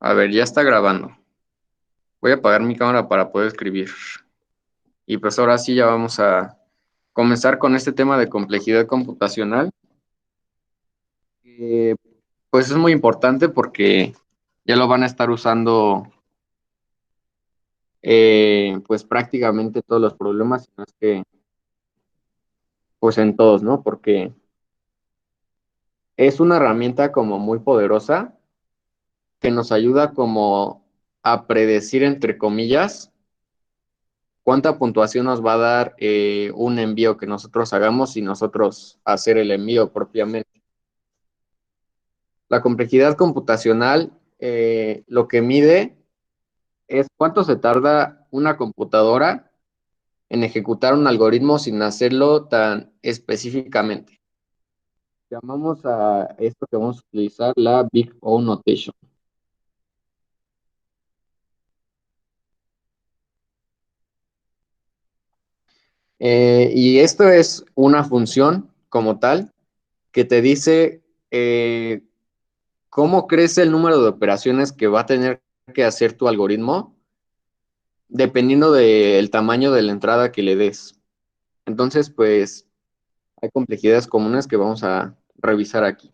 A ver, ya está grabando. Voy a apagar mi cámara para poder escribir. Y pues ahora sí ya vamos a comenzar con este tema de complejidad computacional. que, pues es muy importante porque ya lo van a estar usando pues prácticamente todos los problemas, si no es que pues en todos, ¿no? Porque es una herramienta como muy poderosa que nos ayuda como a predecir, entre comillas, cuánta puntuación nos va a dar un envío que nosotros hagamos y nosotros hacer el envío propiamente. La complejidad computacional lo que mide es cuánto se tarda una computadora en ejecutar un algoritmo sin hacerlo tan específicamente. Llamamos a esto que vamos a utilizar la Big O Notation. Y esto es una función como tal que te dice cómo crece el número de operaciones que va a tener que hacer tu algoritmo dependiendo del tamaño de la entrada que le des. Entonces, pues hay complejidades comunes que vamos a revisar aquí.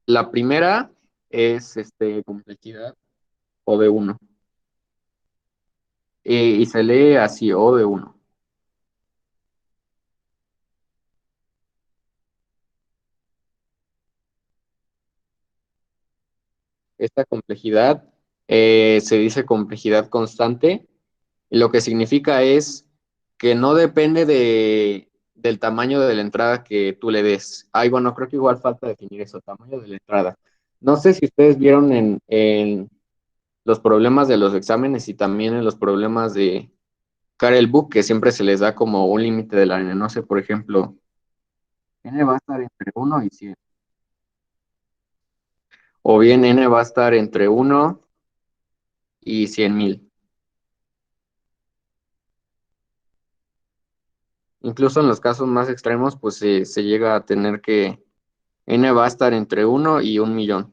La primera es complejidad O de uno y se lee así O de uno. Esta complejidad se dice complejidad constante. Y lo que significa es que no depende del tamaño de la entrada que tú le des. Ay, bueno, creo que igual falta definir eso, tamaño de la entrada. No sé si ustedes vieron en los problemas de los exámenes y también en los problemas de Karel Book, que siempre se les da como un límite de la n. No sé, por ejemplo, n va a estar entre uno y 100. O bien n va a estar entre uno y 100,000. Incluso en los casos más extremos, pues se llega a tener que n va a estar entre uno y 1,000,000.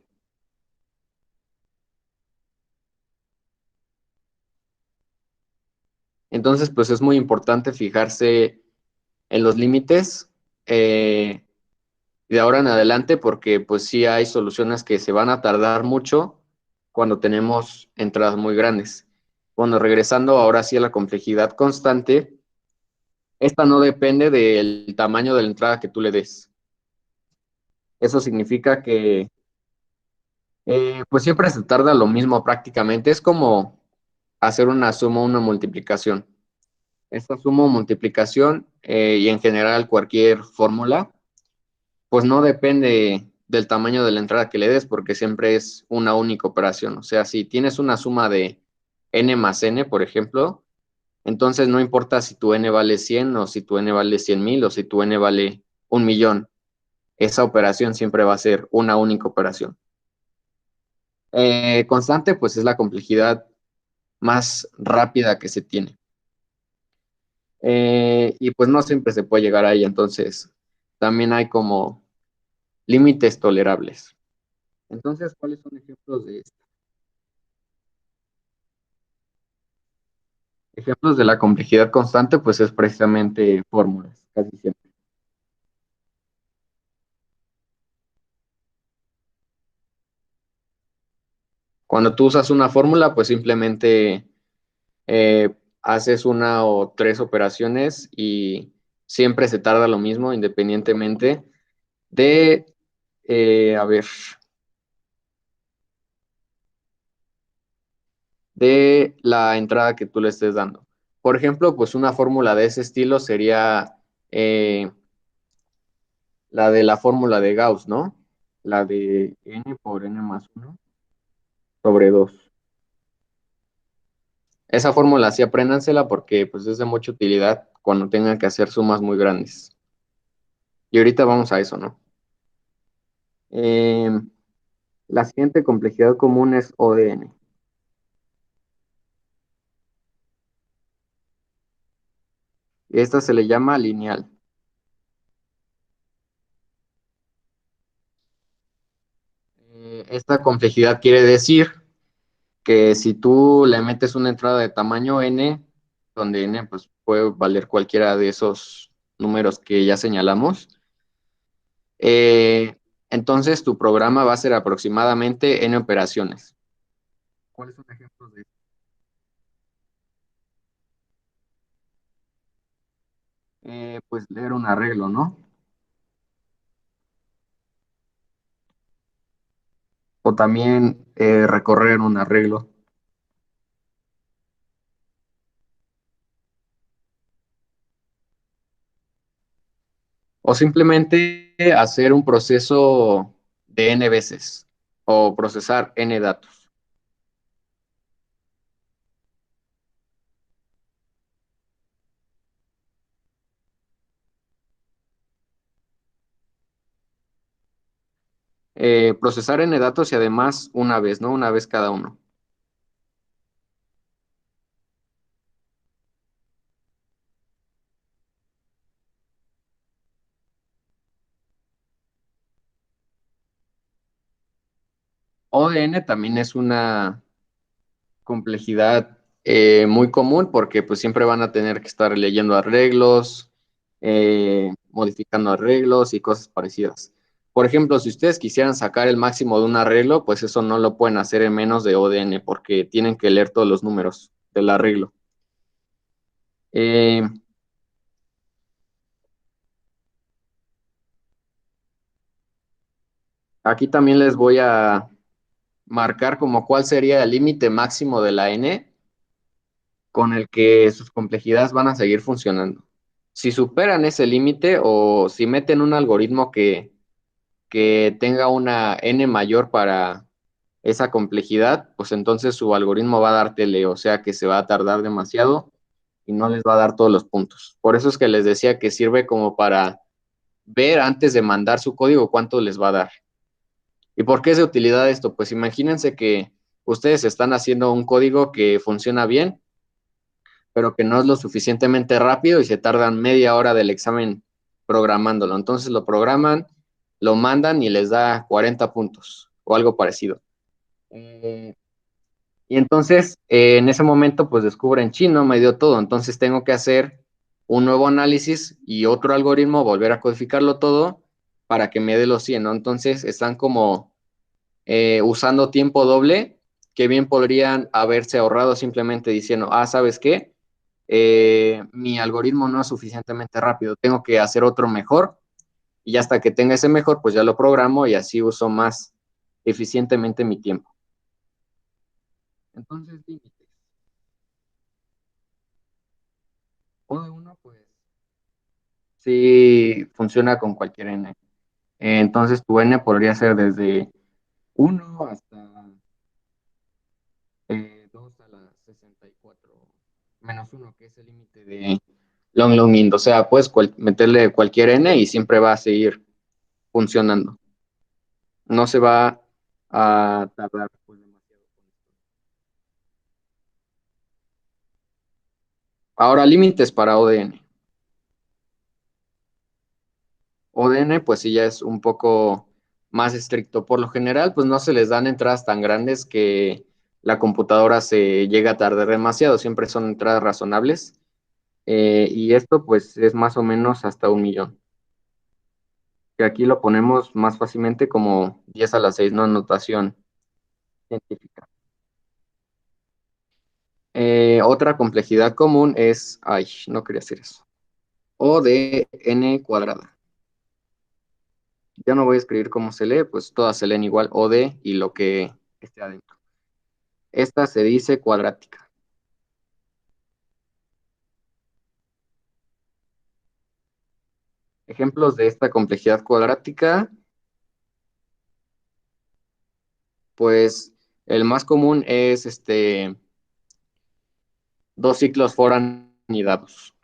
Entonces, pues es muy importante fijarse en los límites de ahora en adelante, porque pues sí hay soluciones que se van a tardar mucho cuando tenemos entradas muy grandes. Bueno, regresando ahora sí a la complejidad constante, esta no depende del tamaño de la entrada que tú le des. Eso significa que pues siempre se tarda lo mismo prácticamente. Es como hacer una suma o una multiplicación. Esta suma o multiplicación y en general cualquier fórmula, pues no depende del tamaño de la entrada que le des porque siempre es una única operación. O sea, si tienes una suma de n más n, por ejemplo, entonces no importa si tu n vale 100 o si tu n vale 100,000 o si tu n vale 1,000,000. Esa operación siempre va a ser una única operación. Constante, pues es la complejidad más rápida que se tiene. Y pues no siempre se puede llegar ahí, entonces también hay como límites tolerables. Entonces, ¿cuáles son ejemplos de esto? Ejemplos de la complejidad constante, pues es precisamente fórmulas, casi siempre. Cuando tú usas una fórmula, pues simplemente eh, haces una o tres operaciones y siempre se tarda lo mismo, independientemente de, a ver, de la entrada que tú le estés dando. Por ejemplo, pues una fórmula de ese estilo sería la de la fórmula de Gauss, ¿no? La de n por n más uno sobre 2. Esa fórmula sí apréndansela porque pues es de mucha utilidad cuando tengan que hacer sumas muy grandes. Y ahorita vamos a eso, ¿no? Eh, La siguiente complejidad común es O de n. Esta se le llama lineal. Esta complejidad quiere decir que si tú le metes una entrada de tamaño n, donde n pues, puede valer cualquiera de esos números que ya señalamos, eh, entonces tu programa va a ser aproximadamente n operaciones. ¿Cuáles son ejemplos de esto? Pues leer un arreglo, ¿no? O también recorrer un arreglo. O simplemente hacer un proceso de n veces o procesar n datos. Procesar n datos y además una vez, ¿no? Una vez cada uno. O de n también es una complejidad muy común porque pues siempre van a tener que estar leyendo arreglos, modificando arreglos y cosas parecidas. Por ejemplo, si ustedes quisieran sacar el máximo de un arreglo, pues eso no lo pueden hacer en menos de ODN porque tienen que leer todos los números del arreglo. Eh, Aquí también les voy a marcar como cuál sería el límite máximo de la n con el que sus complejidades van a seguir funcionando. Si superan ese límite o si meten un algoritmo que tenga una n mayor para esa complejidad, pues entonces su algoritmo va a dar tele, o sea que se va a tardar demasiado y no les va a dar todos los puntos. Por eso es que les decía que sirve como para ver antes de mandar su código cuánto les va a dar. ¿Y por qué es de utilidad esto? Pues imagínense que ustedes están haciendo un código que funciona bien, pero que no es lo suficientemente rápido y se tardan media hora del examen programándolo. Entonces lo programan, lo mandan y les da 40 puntos o algo parecido. Eh, y entonces en ese momento pues descubren, chino, me dio todo, entonces tengo que hacer un nuevo análisis y otro algoritmo, volver a codificarlo todo para que me dé los 100, ¿no? Entonces están como usando tiempo doble, que bien podrían haberse ahorrado simplemente diciendo, ah, ¿sabes qué? Mi algoritmo no es suficientemente rápido, tengo que hacer otro mejor y hasta que tenga ese mejor, pues ya lo programo y así uso más eficientemente mi tiempo. Entonces, límites. O de uno, pues sí funciona con cualquier n. Entonces, tu n podría ser desde uno hasta 2 a la 64 menos uno, que es el límite de long, long int. O sea, puedes meterle cualquier n y siempre va a seguir funcionando. No se va a tardar pues, demasiado. Ahora, límites para ODN. ODN, pues sí, ya es un poco más estricto. Por lo general, pues no se les dan entradas tan grandes que la computadora se llega a tardar demasiado. Siempre son entradas razonables. Y esto, pues, es más o menos hasta 1 millón. Que aquí lo ponemos más fácilmente como 10 a la 6, no notación científica. Otra complejidad común es, ay, no quería hacer eso. O de n cuadrada. Ya no voy a escribir cómo se lee, pues todas se leen igual, o de y lo que esté adentro. Esta se dice cuadrática. Ejemplos de esta complejidad cuadrática, pues el más común es dos ciclos for anidados.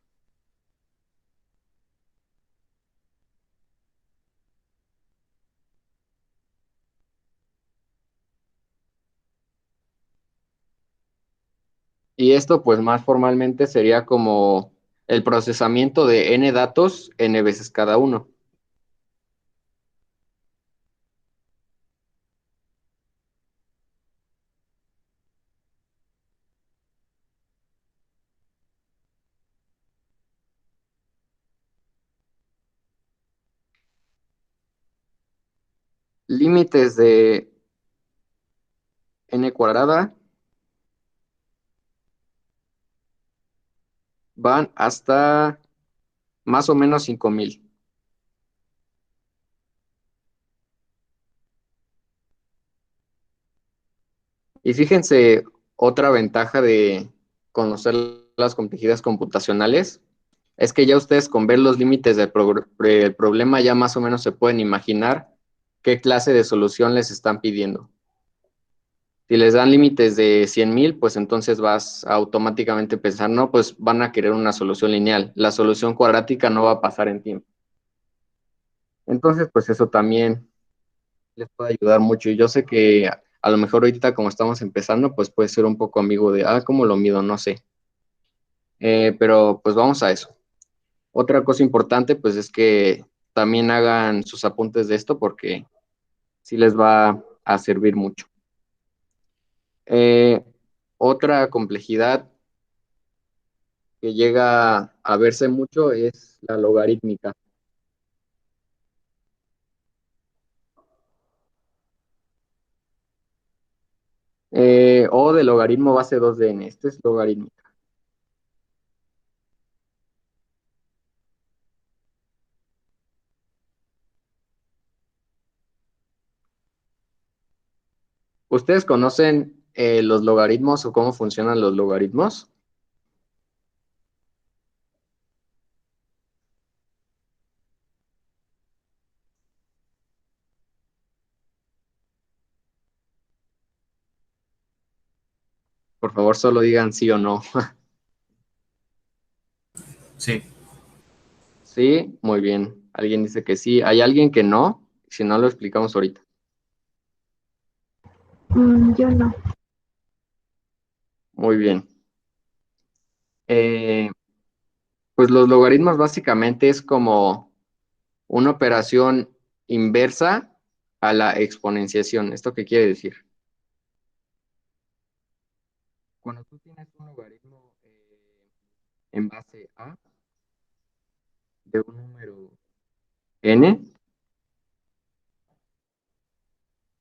Y esto, pues más formalmente, sería como el procesamiento de n datos n veces cada uno. Límites de n cuadrada van hasta más o menos 5000. Y fíjense, otra ventaja de conocer las complejidades computacionales es que ya ustedes con ver los límites del problema ya más o menos se pueden imaginar qué clase de solución les están pidiendo. Si les dan límites de 100,000, pues entonces vas a automáticamente pensar, no, pues van a querer una solución lineal. La solución cuadrática no va a pasar en tiempo. Entonces, pues eso también les puede ayudar mucho. Y yo sé que a lo mejor ahorita como estamos empezando, pues puede ser un poco ambiguo de, ¿cómo lo mido? No sé. Pero pues vamos a eso. Otra cosa importante, pues es que también hagan sus apuntes de esto porque sí les va a servir mucho. Eh, Otra complejidad que llega a verse mucho es la logarítmica. O de logaritmo base 2 de n. Esto es logarítmica. ¿Ustedes conocen los logaritmos o cómo funcionan los logaritmos? Por favor, solo digan sí o no. Sí. Sí, muy bien. Alguien dice que sí. ¿Hay alguien que no? Si no, lo explicamos ahorita. Yo no. Muy bien. Eh, pues los logaritmos básicamente es como una operación inversa a la exponenciación. ¿Esto qué quiere decir? Cuando tú tienes un logaritmo en base a de un número n,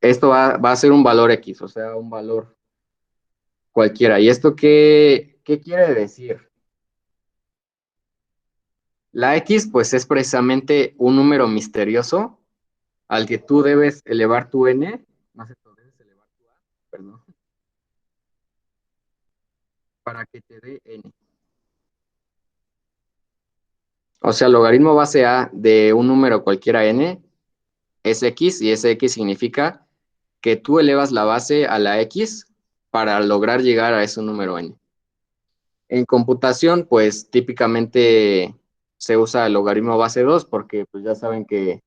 esto va a ser un valor x, o sea, un valor cualquiera. ¿Y esto qué quiere decir? La x, pues, es precisamente un número misterioso al que tú debes elevar tu n, no sé, tú debes elevar tu a, perdón, para que te dé n. O sea, el logaritmo base a de un número cualquiera n es x y ese x significa que tú elevas la base a la x para lograr llegar a ese número n. En computación, pues típicamente se usa el logaritmo base 2 porque pues ya saben que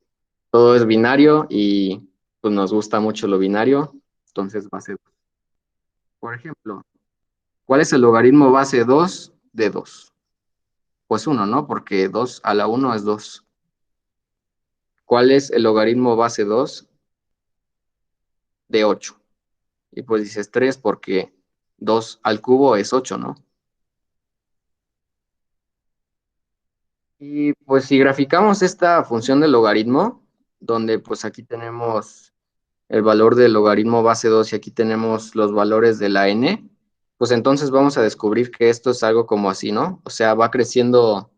todo es binario y pues nos gusta mucho lo binario, entonces base 2. Por ejemplo, ¿cuál es el logaritmo base 2 de 2? Pues uno, ¿no? Porque 2 a la 1 es 2. ¿Cuál es el logaritmo base 2 de 8? Y pues dices 3 porque 2 al cubo es 8, ¿no? Y pues si graficamos esta función del logaritmo, donde pues aquí tenemos el valor del logaritmo base 2 y aquí tenemos los valores de la n, pues entonces vamos a descubrir que esto es algo como así, ¿no? O sea, va creciendo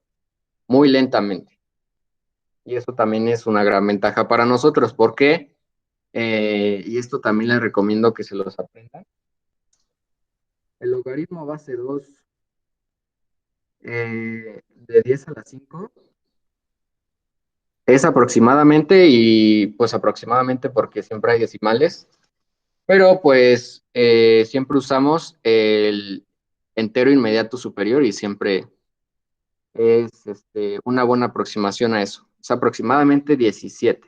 muy lentamente. Y eso también es una gran ventaja para nosotros. ¿Por qué? Y esto también les recomiendo que se los aprendan. El logaritmo base 2 de 10 a la 5 es aproximadamente, y pues aproximadamente porque siempre hay decimales, pero pues siempre usamos el entero inmediato superior y siempre es una buena aproximación a eso. Es aproximadamente 17.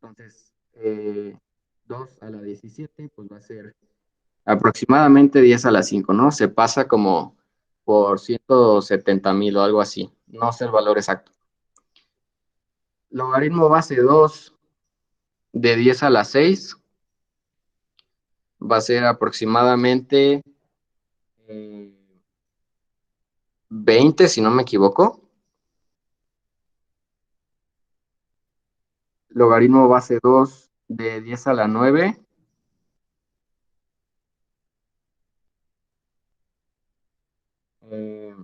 Entonces, 2 a la 17 pues va a ser Aproximadamente 10 a la 5, ¿no? Se pasa como por 170,000 o algo así. No sé el valor exacto. Logaritmo base 2 de 10 a la 6 va a ser aproximadamente 20, si no me equivoco. Logaritmo base 2 de 10 a la 9. eh,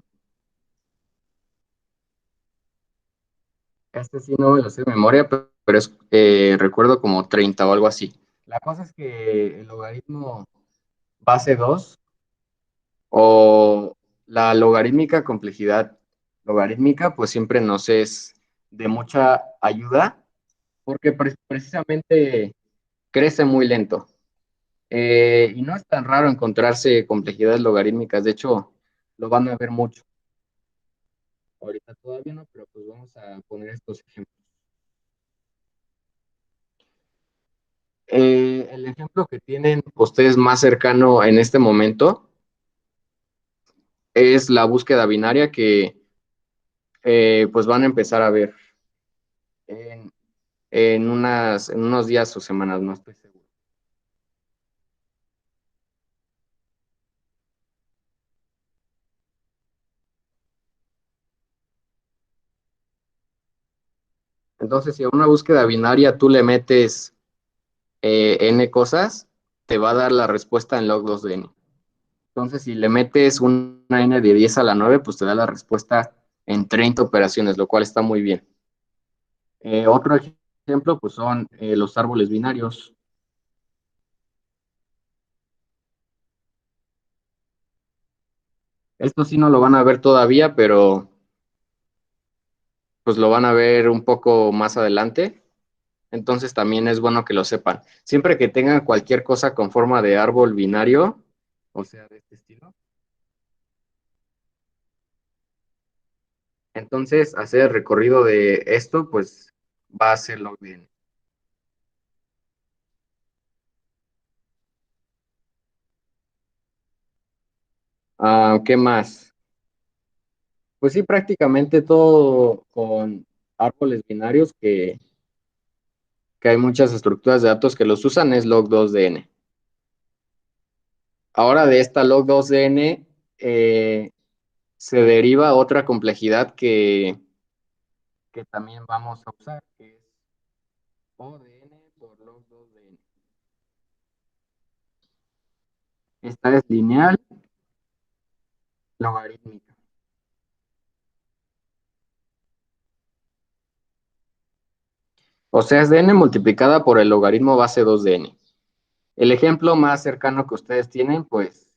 este sí no me lo sé de memoria, pero es, recuerdo como 30 o algo así. La cosa es que el logaritmo base 2 o la logarítmica complejidad logarítmica, pues siempre nos es de mucha ayuda porque precisamente crece muy lento. Y no es tan raro encontrarse complejidades logarítmicas, de hecho, lo van a ver mucho. Ahorita todavía no, pero pues vamos a poner estos ejemplos. El ejemplo que tienen ustedes más cercano en este momento es la búsqueda binaria que pues van a empezar a ver en, en unos días o semanas, no estoy seguro. Entonces, si a una búsqueda binaria tú le metes n cosas, te va a dar la respuesta en log 2 de n. Entonces, si le metes una n de 10 a la 9, pues te da la respuesta en 30 operaciones, lo cual está muy bien. Otro ejemplo, pues son los árboles binarios. Esto sí no lo van a ver todavía, pero pues lo van a ver un poco más adelante. Entonces también es bueno que lo sepan. Siempre que tengan cualquier cosa con forma de árbol binario, o sea, de este estilo, entonces hacer el recorrido de esto, pues va a hacerlo bien. ¿Qué más? Pues sí, prácticamente todo con árboles binarios que hay muchas estructuras de datos que los usan es log2dn. Ahora de esta log2dn se deriva otra complejidad que también vamos a usar, que es O de n por log 2 de n. Esta es lineal logarítmica. O sea, es de n multiplicada por el logaritmo base 2 de n. El ejemplo más cercano que ustedes tienen, pues,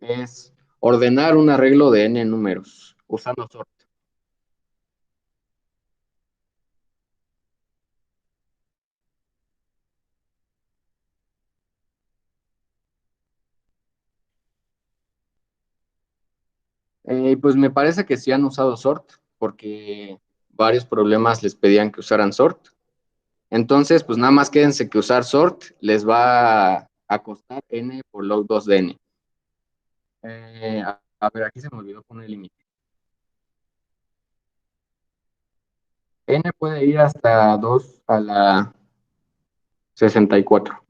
es ordenar un arreglo de n números usando sort. Pues me parece que sí han usado sort, porque varios problemas les pedían que usaran sort. Entonces, pues nada más quédense que usar sort les va a costar n por log 2 de n. A ver, aquí se me olvidó poner el límite. N puede ir hasta 2 a la 64.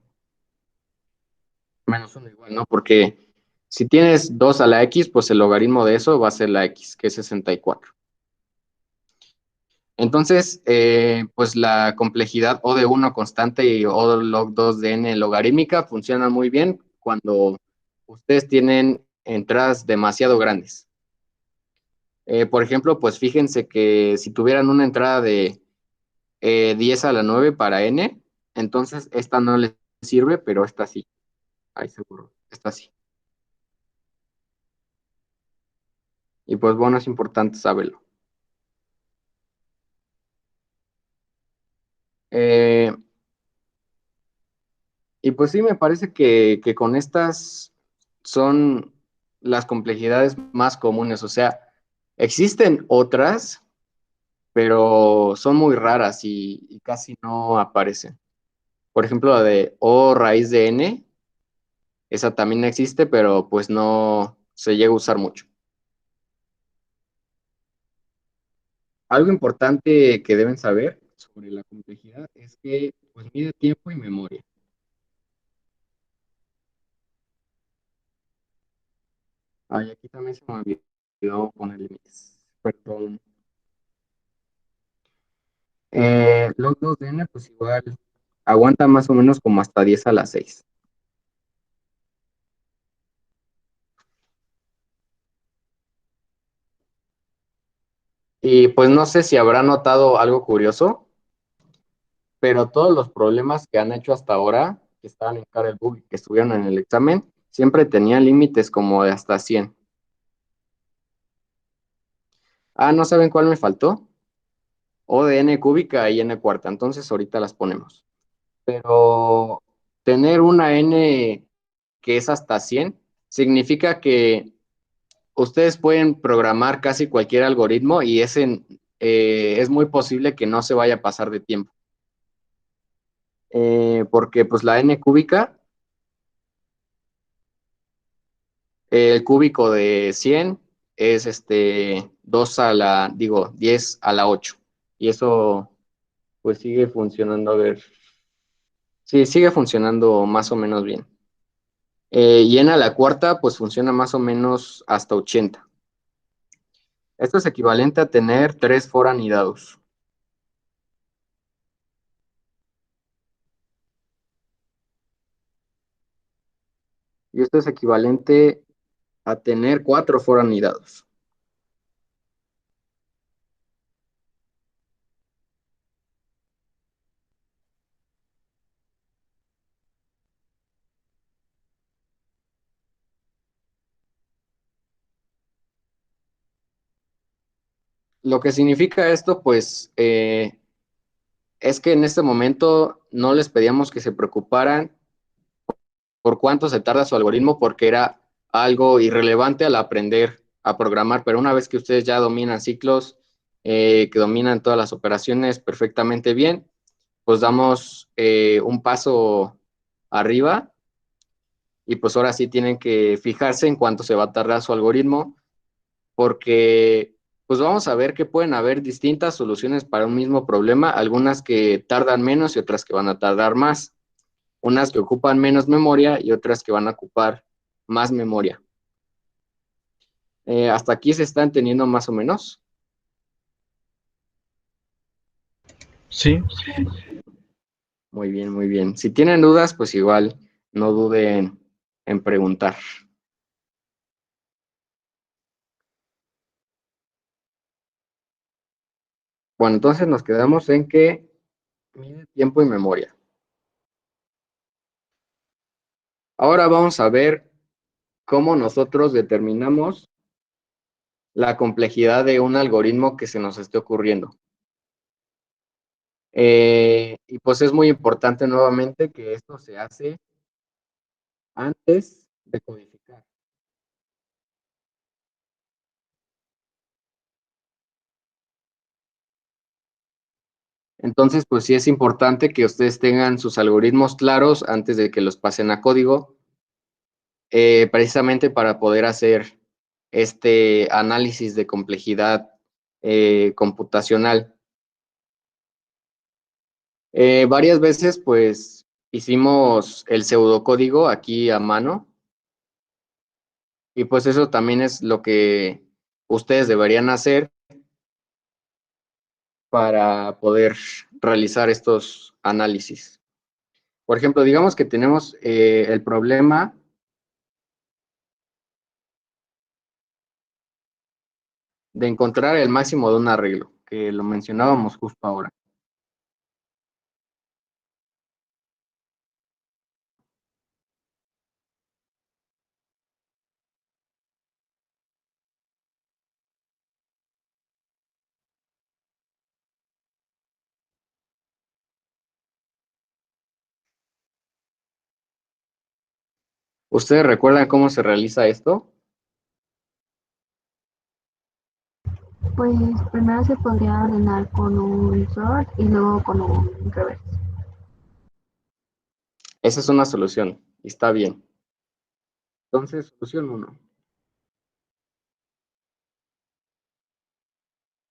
Menos 1 igual, ¿no? Porque si tienes 2 a la x, pues el logaritmo de eso va a ser la x, que es 64. Entonces, pues la complejidad O de 1 constante y O log 2 de n logarítmica funcionan muy bien cuando ustedes tienen entradas demasiado grandes. Por ejemplo, pues fíjense que si tuvieran una entrada de 10 a la 9 para n, entonces esta no les sirve, pero esta sí. Ay, seguro, esta sí. Y pues bueno, es importante saberlo. Eh, y pues sí, me parece que con estas son las complejidades más comunes. O sea, existen otras, pero son muy raras y casi no aparecen. Por ejemplo, la de O raíz de N, esa también existe, pero pues no se llega a usar mucho. Algo importante que deben saber sobre la complejidad es que pues mide tiempo y memoria. Ay, aquí también se me olvidó poner límites. Perdón. Log 2 de N, pues igual aguanta más o menos como hasta 10 a la 6. Y pues no sé si habrá notado algo curioso, pero todos los problemas que han hecho hasta ahora, que estaban en Karel Book y que estuvieron en el examen, siempre tenían límites como de hasta 100. Ah, ¿no saben cuál me faltó? O de n cúbica y n cuarta, entonces ahorita las ponemos. Pero tener una n que es hasta 100 significa que ustedes pueden programar casi cualquier algoritmo y es muy posible que no se vaya a pasar de tiempo. Porque pues la n cúbica, el cúbico de 100 es 2 a la, digo, 10 a la 8. Y eso pues sigue funcionando, a ver, sí, sigue funcionando más o menos bien. Y n a la cuarta pues funciona más o menos hasta 80. Esto es equivalente a tener 3 foranidados. Y esto es equivalente a tener 4 foranidados. Lo que significa esto, pues, es que en este momento no les pedíamos que se preocuparan por cuánto se tarda su algoritmo, porque era algo irrelevante al aprender a programar, pero una vez que ustedes ya dominan ciclos, que dominan todas las operaciones perfectamente bien, pues damos un paso arriba y pues ahora sí tienen que fijarse en cuánto se va a tardar su algoritmo, porque pues vamos a ver que pueden haber distintas soluciones para un mismo problema, algunas que tardan menos y otras que van a tardar más, unas que ocupan menos memoria y otras que van a ocupar más memoria. Hasta aquí se están teniendo más o menos. Sí, Muy bien, muy bien. Si tienen dudas, pues igual no duden en preguntar. Bueno, entonces nos quedamos en que mide tiempo y memoria. Ahora vamos a ver cómo nosotros determinamos la complejidad de un algoritmo que se nos esté ocurriendo. Y pues es muy importante nuevamente que esto se hace antes de codificar. Entonces, pues sí es importante que ustedes tengan sus algoritmos claros antes de que los pasen a código, precisamente para poder hacer este análisis de complejidad computacional. Varias veces, pues, hicimos el pseudocódigo aquí a mano y pues eso también es lo que ustedes deberían hacer para poder realizar estos análisis. Por ejemplo, digamos que tenemos el problema de encontrar el máximo de un arreglo, que lo mencionábamos justo ahora. ¿Ustedes recuerdan cómo se realiza esto? Pues primero se podría ordenar con un sort y luego con un reverse. Esa es una solución y está bien. Entonces, solución 1.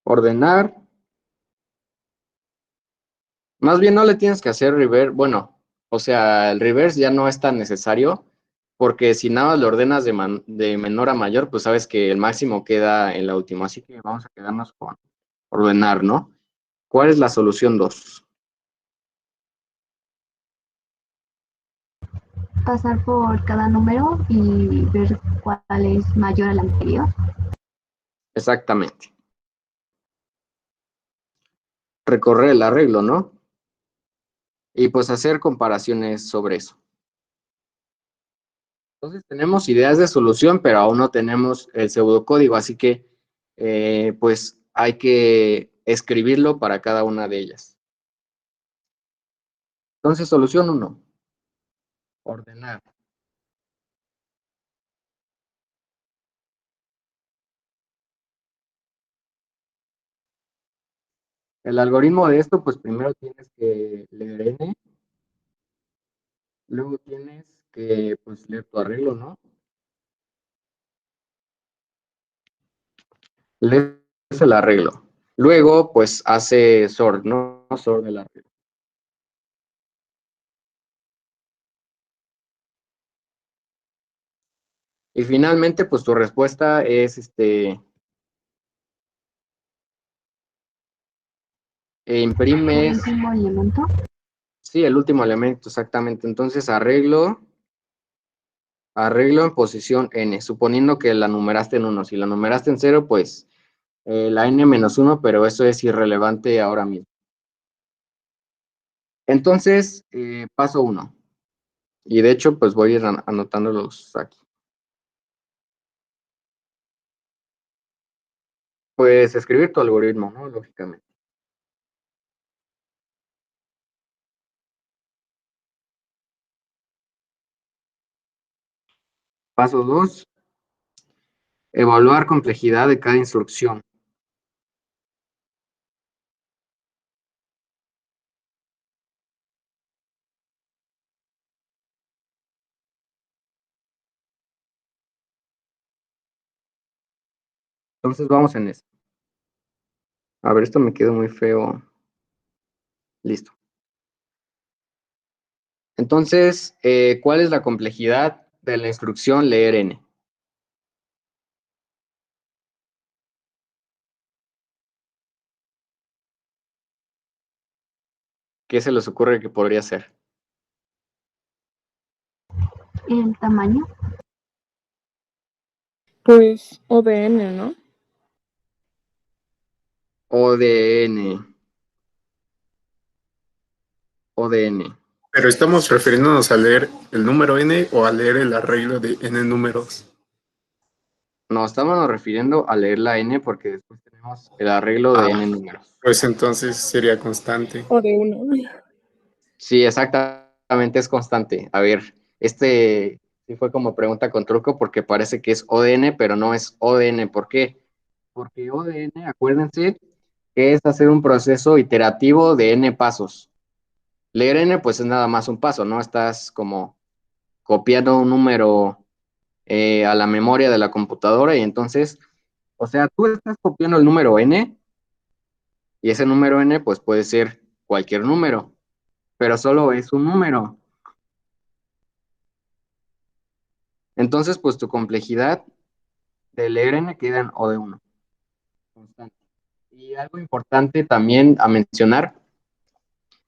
Ordenar. Más bien no le tienes que hacer reverse. Bueno, o sea, el reverse ya no es tan necesario porque si nada más lo ordenas de menor a mayor, pues sabes que el máximo queda en la última. Así que vamos a quedarnos con ordenar, ¿no? ¿Cuál es la solución 2? Pasar por cada número y ver cuál es mayor al anterior. Exactamente. Recorrer el arreglo, ¿no? Y pues hacer comparaciones sobre eso. Entonces tenemos ideas de solución, pero aún no tenemos el pseudocódigo, así que pues hay que escribirlo para cada una de ellas. Entonces, solución 1. Ordenar. El algoritmo de esto, pues primero tienes que leer n, luego tienes que pues leer tu arreglo, ¿no? Lees el arreglo. Luego, pues hace sort, ¿no? Sort del arreglo. Y finalmente, pues tu respuesta es El imprimes, último elemento. sí, el último elemento, exactamente. Entonces, arreglo en posición n, suponiendo que la numeraste en 1. Si la numeraste en 0, pues la n-1, pero eso es irrelevante ahora mismo. Entonces, paso 1. Y de hecho, pues voy a ir anotándolos aquí. Pues escribir tu algoritmo, ¿no? Lógicamente. Paso 2. Evaluar complejidad de cada instrucción. Entonces, vamos en eso. A ver, esto me quedó muy feo. Listo. Entonces, ¿cuál es la complejidad de la instrucción leer n? ¿Qué se les ocurre que podría ser? El tamaño. Pues ODN, ¿no? ODN. ODN. Pero estamos refiriéndonos a leer el número n o a leer el arreglo de n números. No, estábamos refiriendo a leer la n porque después tenemos el arreglo de n números. Pues entonces sería constante. O de uno. Sí, exactamente, es constante. A ver, sí fue como pregunta con truco porque parece que es ODN, pero no es ODN. ¿Por qué? Porque ODN, acuérdense, que es hacer un proceso iterativo de n pasos. Leer n, pues es nada más un paso, ¿no? Estás como copiando un número a la memoria de la computadora y entonces, o sea, tú estás copiando el número n y ese número n, pues puede ser cualquier número, pero solo es un número. Entonces, pues tu complejidad de leer n queda en O de 1. Constante. Y algo importante también a mencionar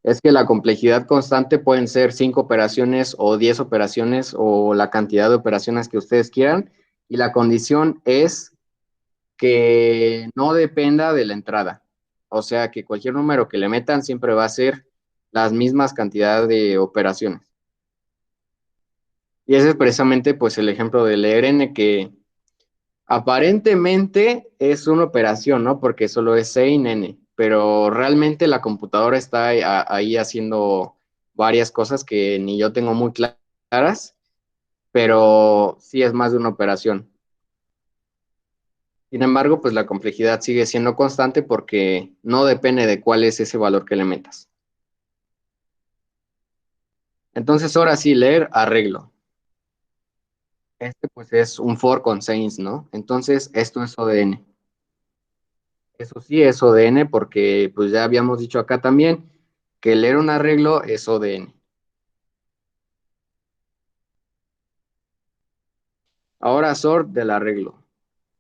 es que la complejidad constante pueden ser 5 operaciones o 10 operaciones o la cantidad de operaciones que ustedes quieran. Y la condición es que no dependa de la entrada. O sea, que cualquier número que le metan siempre va a ser las mismas cantidades de operaciones. Y ese es precisamente pues el ejemplo del ERN que aparentemente es una operación, ¿no? Porque solo es sein n, pero realmente la computadora está ahí haciendo varias cosas que ni yo tengo muy claras, pero sí es más de una operación. Sin embargo, pues la complejidad sigue siendo constante porque no depende de cuál es ese valor que le metas. Entonces, ahora sí, leer arreglo. Este pues es un for contains, ¿no? Entonces, esto es O de n. Eso sí es O de n porque pues ya habíamos dicho acá también que leer un arreglo es O de n. Ahora sort del arreglo.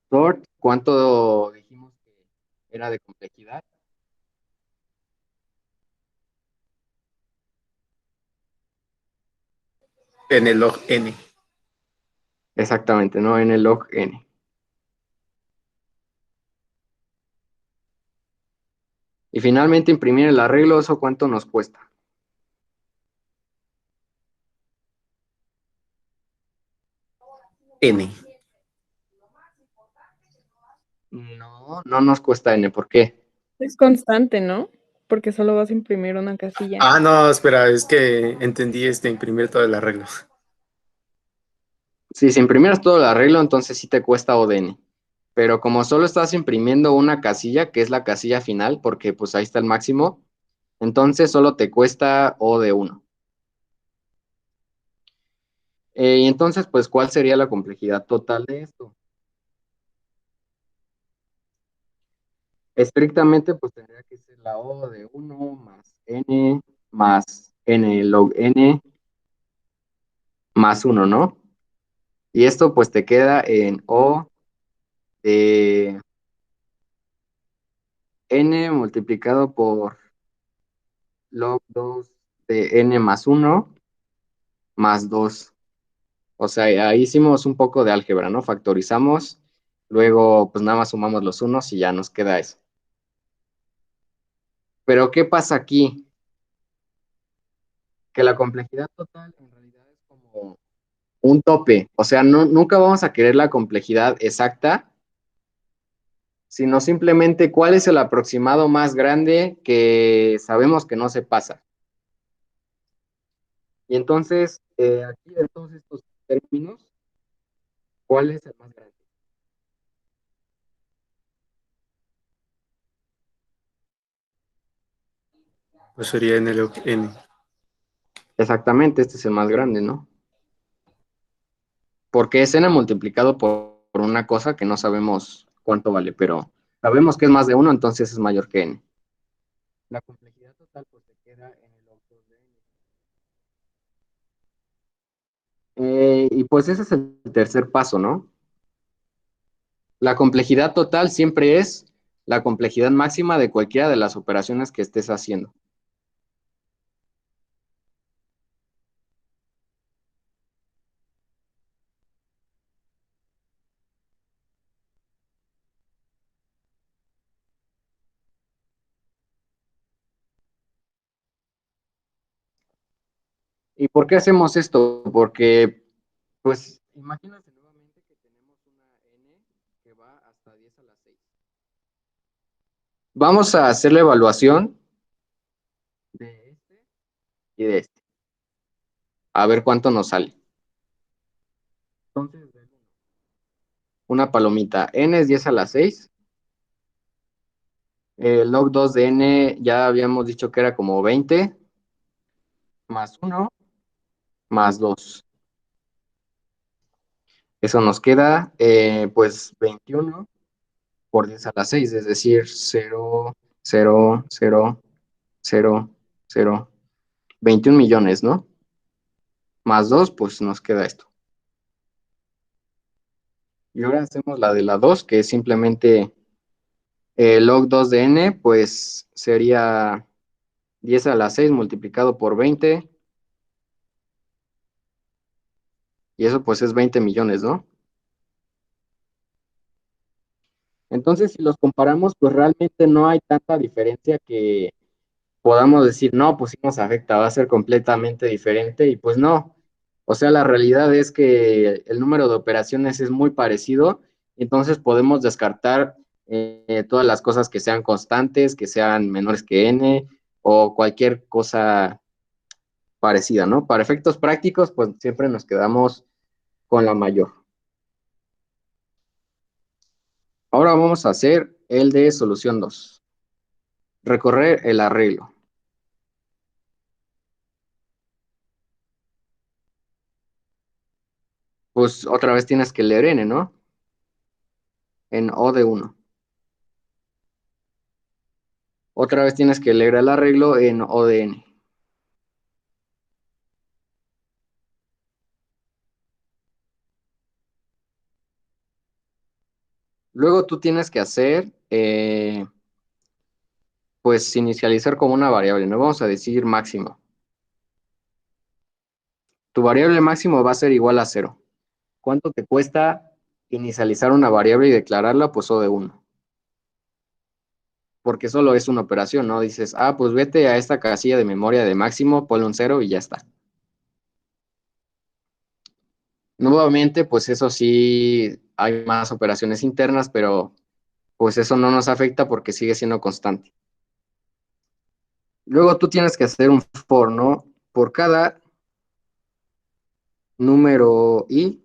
Sort, ¿cuánto dijimos que era de complejidad? En el log n. Exactamente, ¿no? N log n. Y finalmente imprimir el arreglo, ¿eso cuánto nos cuesta? N. No, no nos cuesta n. ¿Por qué? Es constante, ¿no? Porque solo vas a imprimir una casilla. Ah, no, espera, es que entendí imprimir todo el arreglo. Sí, si imprimieras todo el arreglo, entonces sí te cuesta O de n. Pero como solo estás imprimiendo una casilla, que es la casilla final, porque pues ahí está el máximo, entonces solo te cuesta O de 1. Y entonces, pues, ¿cuál sería la complejidad total de esto? Estrictamente, pues tendría que ser la O de 1 más n log n más 1, ¿no? Y esto pues te queda en O de n multiplicado por log 2 de n más 1 más 2. O sea, ahí hicimos un poco de álgebra, ¿no? Factorizamos, luego pues nada más sumamos los unos y ya nos queda eso. Pero ¿qué pasa aquí? Que la complejidad total en realidad es como un tope. O sea, no, nunca vamos a querer la complejidad exacta, sino simplemente cuál es el aproximado más grande que sabemos que no se pasa. Y entonces, aquí de todos estos términos, ¿cuál es el más grande? Pues sería n log n. Exactamente, este es el más grande, ¿no? Porque es n multiplicado por una cosa que no sabemos cuánto vale, pero sabemos que es más de uno, entonces es mayor que n. La complejidad total pues se queda en el log 2 de n. Y pues ese es el tercer paso, ¿no? La complejidad total siempre es la complejidad máxima de cualquiera de las operaciones que estés haciendo. ¿Y por qué hacemos esto? Porque, pues, imagínate nuevamente que tenemos una n que va hasta 10 a la 6. Vamos a hacer la evaluación de este y de este. A ver cuánto nos sale. Entonces, una palomita. N es 10 a la 6. El log 2 de n ya habíamos dicho que era como 20, más 1, más 2. Eso nos queda, pues, 21 por 10 a la 6, es decir, 0, 0, 0, 0, 0, 21 millones, ¿no? Más 2, pues nos queda esto. Y ahora hacemos la de la 2, que es simplemente log 2 de n, pues sería 10 a la 6 multiplicado por 20, y eso pues es 20 millones, ¿no? Entonces, si los comparamos, pues realmente no hay tanta diferencia que podamos decir, no, pues sí nos afecta, va a ser completamente diferente, y pues no. O sea, la realidad es que el número de operaciones es muy parecido, entonces podemos descartar todas las cosas que sean constantes, que sean menores que n, o cualquier cosa parecida, ¿no? Para efectos prácticos, pues siempre nos quedamos con la mayor. Ahora vamos a hacer el de solución 2. Recorrer el arreglo. Pues otra vez tienes que leer n, ¿no? En O de 1. Otra vez tienes que leer el arreglo en O de n. Luego tú tienes que hacer, pues inicializar como una variable, ¿no? Vamos a decir máximo. Tu variable máximo va a ser igual a 0. ¿Cuánto te cuesta inicializar una variable y declararla? Pues O de 1. Porque solo es una operación, ¿no? Dices, pues vete a esta casilla de memoria de máximo, ponle un 0 y ya está. Nuevamente, pues eso sí, hay más operaciones internas, pero pues eso no nos afecta porque sigue siendo constante. Luego tú tienes que hacer un for, ¿no? Por cada número i.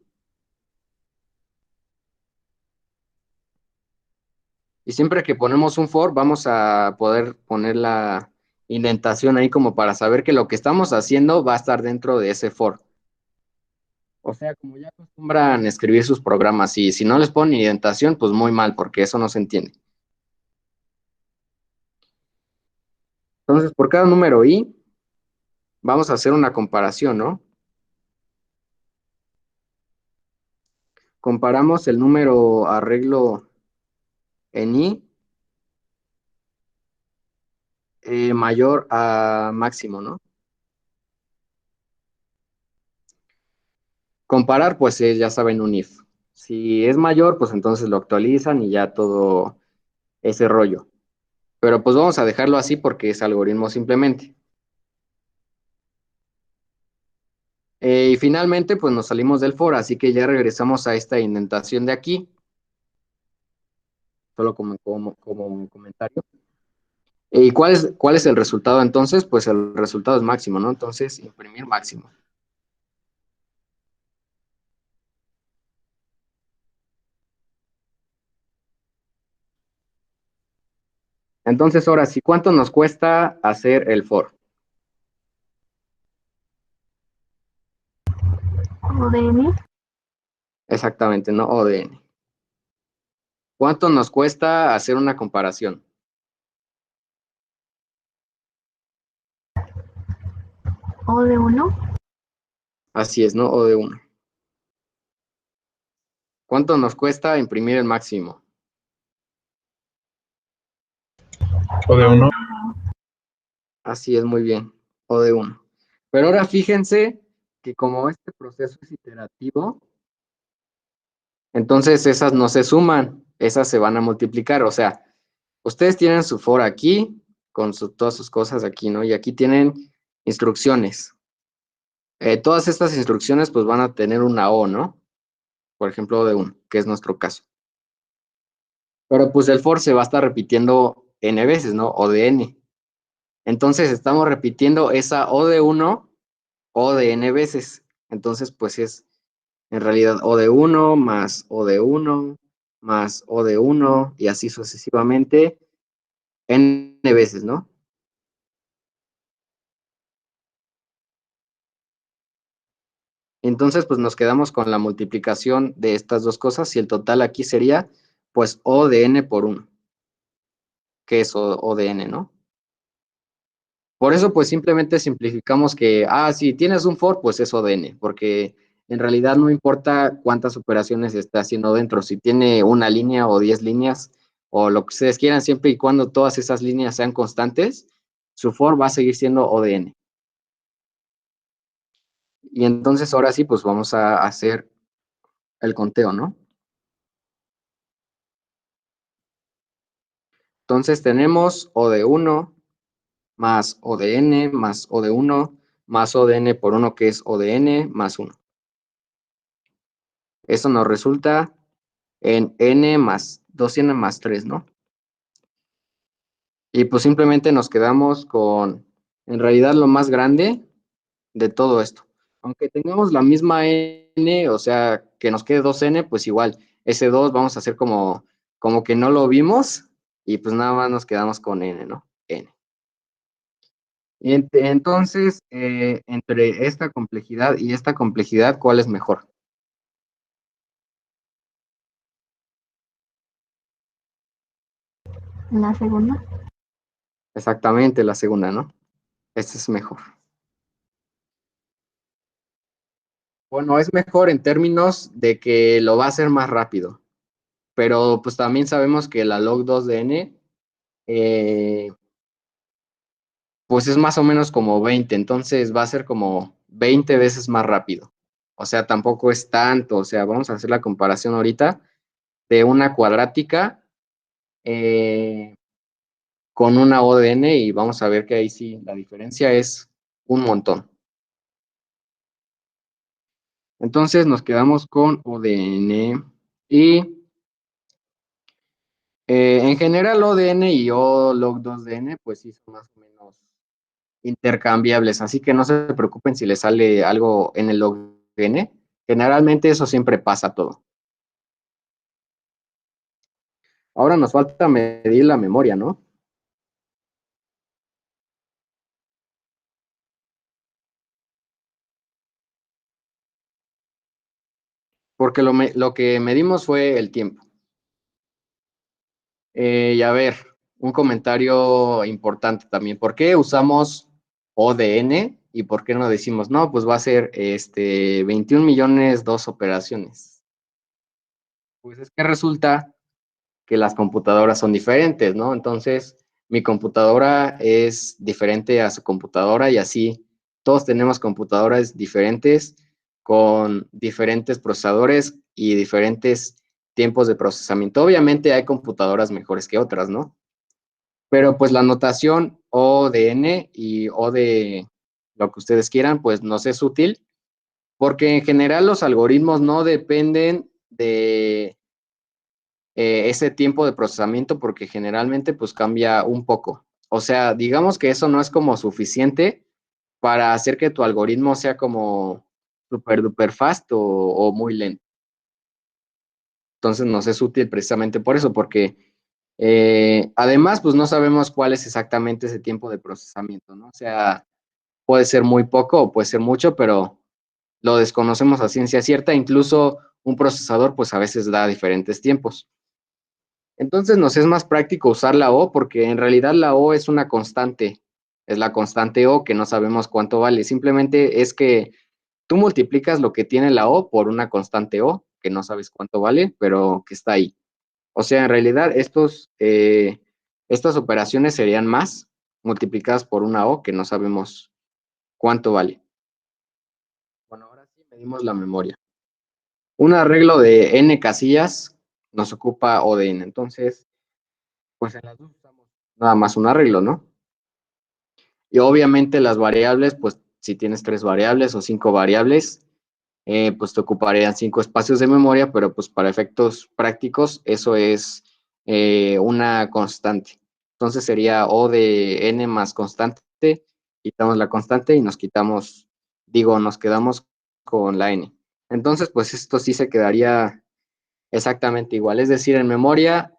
Y siempre que ponemos un for, vamos a poder poner la indentación ahí como para saber que lo que estamos haciendo va a estar dentro de ese for. O sea, como ya acostumbran escribir sus programas y si no les ponen indentación, pues muy mal, porque eso no se entiende. Entonces, por cada número i, vamos a hacer una comparación, ¿no? Comparamos el número arreglo en i mayor a máximo, ¿no? Comparar, pues ya saben, un if. Si es mayor, pues entonces lo actualizan y ya todo ese rollo. Pero pues vamos a dejarlo así porque es algoritmo simplemente. Y finalmente, pues nos salimos del for, así que ya regresamos a esta indentación de aquí. Solo como un comentario. ¿Y cuál es el resultado entonces? Pues el resultado es máximo, ¿no? Entonces, imprimir máximo. Entonces, ahora sí, ¿cuánto nos cuesta hacer el for? O de n, Exactamente, ¿no? O de n. ¿Cuánto nos cuesta hacer una comparación? O de 1, Así es, ¿no? O de 1. ¿Cuánto nos cuesta imprimir el máximo? O de 1. Así es, muy bien. O de 1. Pero ahora fíjense que como este proceso es iterativo, entonces esas no se suman, esas se van a multiplicar. O sea, ustedes tienen su for aquí, con todas sus cosas aquí, ¿no? Y aquí tienen instrucciones. Todas estas instrucciones pues van a tener una O, ¿no? Por ejemplo, O de 1, que es nuestro caso. Pero pues el for se va a estar repitiendo n veces, ¿no? O de n. Entonces estamos repitiendo esa O de 1 O de n veces. Entonces pues es en realidad O de 1 más O de 1 más O de 1 y así sucesivamente n veces, ¿no? Entonces pues nos quedamos con la multiplicación de estas dos cosas y el total aquí sería pues O de n por 1, que es O de n, ¿no? Por eso, pues simplemente simplificamos que, si tienes un for, pues es O de n, porque en realidad no importa cuántas operaciones esté haciendo dentro, si tiene una línea o 10 líneas, o lo que ustedes quieran, siempre y cuando todas esas líneas sean constantes, su for va a seguir siendo O de n. Y entonces ahora sí, pues vamos a hacer el conteo, ¿no? Entonces tenemos O de 1 más O de n más O de 1 más O de n por 1, que es O de n más 1. Eso nos resulta en n más 2n más 3, ¿no? Y pues simplemente nos quedamos con, en realidad, lo más grande de todo esto. Aunque tengamos la misma n, o sea, que nos quede 2n, pues igual, ese 2 vamos a hacer como que no lo vimos y pues nada más nos quedamos con n, ¿no? N. Y entonces, entre esta complejidad y esta complejidad, ¿cuál es mejor? La segunda. Exactamente, la segunda, ¿no? Este es mejor. Bueno, es mejor en términos de que lo va a hacer más rápido, pero pues también sabemos que la log 2 de n, pues es más o menos como 20, entonces va a ser como 20 veces más rápido. O sea, tampoco es tanto, o sea, vamos a hacer la comparación ahorita de una cuadrática eh, con una O de n y vamos a ver que ahí sí la diferencia es un montón. Entonces nos quedamos con O de n y en general O de n y O log 2 de n pues sí son más o menos intercambiables, así que no se preocupen si les sale algo en el log de n. Generalmente eso siempre pasa todo. Ahora nos falta medir la memoria, ¿no? Porque lo que medimos fue el tiempo. Y a ver, un comentario importante también. ¿Por qué usamos O de n y por qué no decimos, no, pues va a ser 21 millones dos operaciones? Pues es que resulta que las computadoras son diferentes, ¿no? Entonces, mi computadora es diferente a su computadora y así todos tenemos computadoras diferentes con diferentes procesadores y diferentes tiempos de procesamiento. Obviamente hay computadoras mejores que otras, ¿no? Pero pues la notación O de N y O de lo que ustedes quieran, pues nos es útil porque en general los algoritmos no dependen de ese tiempo de procesamiento porque generalmente pues cambia un poco. O sea, digamos que eso no es como suficiente para hacer que tu algoritmo sea como super duper fast o muy lento. Entonces nos es útil precisamente por eso, porque además pues no sabemos cuál es exactamente ese tiempo de procesamiento, ¿no? O sea, puede ser muy poco o puede ser mucho, pero lo desconocemos a ciencia cierta. Incluso un procesador pues a veces da diferentes tiempos. Entonces nos es más práctico usar la O porque en realidad la O es una constante, es la constante O que no sabemos cuánto vale. Simplemente es que tú multiplicas lo que tiene la O por una constante O que no sabes cuánto vale, pero que está ahí. O sea, en realidad estas operaciones serían más multiplicadas por una O que no sabemos cuánto vale. Bueno, ahora sí medimos la memoria. Un arreglo de n casillas nos ocupa O de n. Entonces, pues en las dos usamos nada más un arreglo, ¿no? Y obviamente las variables, pues si tienes 3 variables o 5 variables, pues te ocuparían 5 espacios de memoria, pero pues para efectos prácticos eso es una constante. Entonces sería O de n más constante, quitamos la constante y nos quedamos con la n. Entonces, pues esto sí se quedaría exactamente igual. Es decir, en memoria,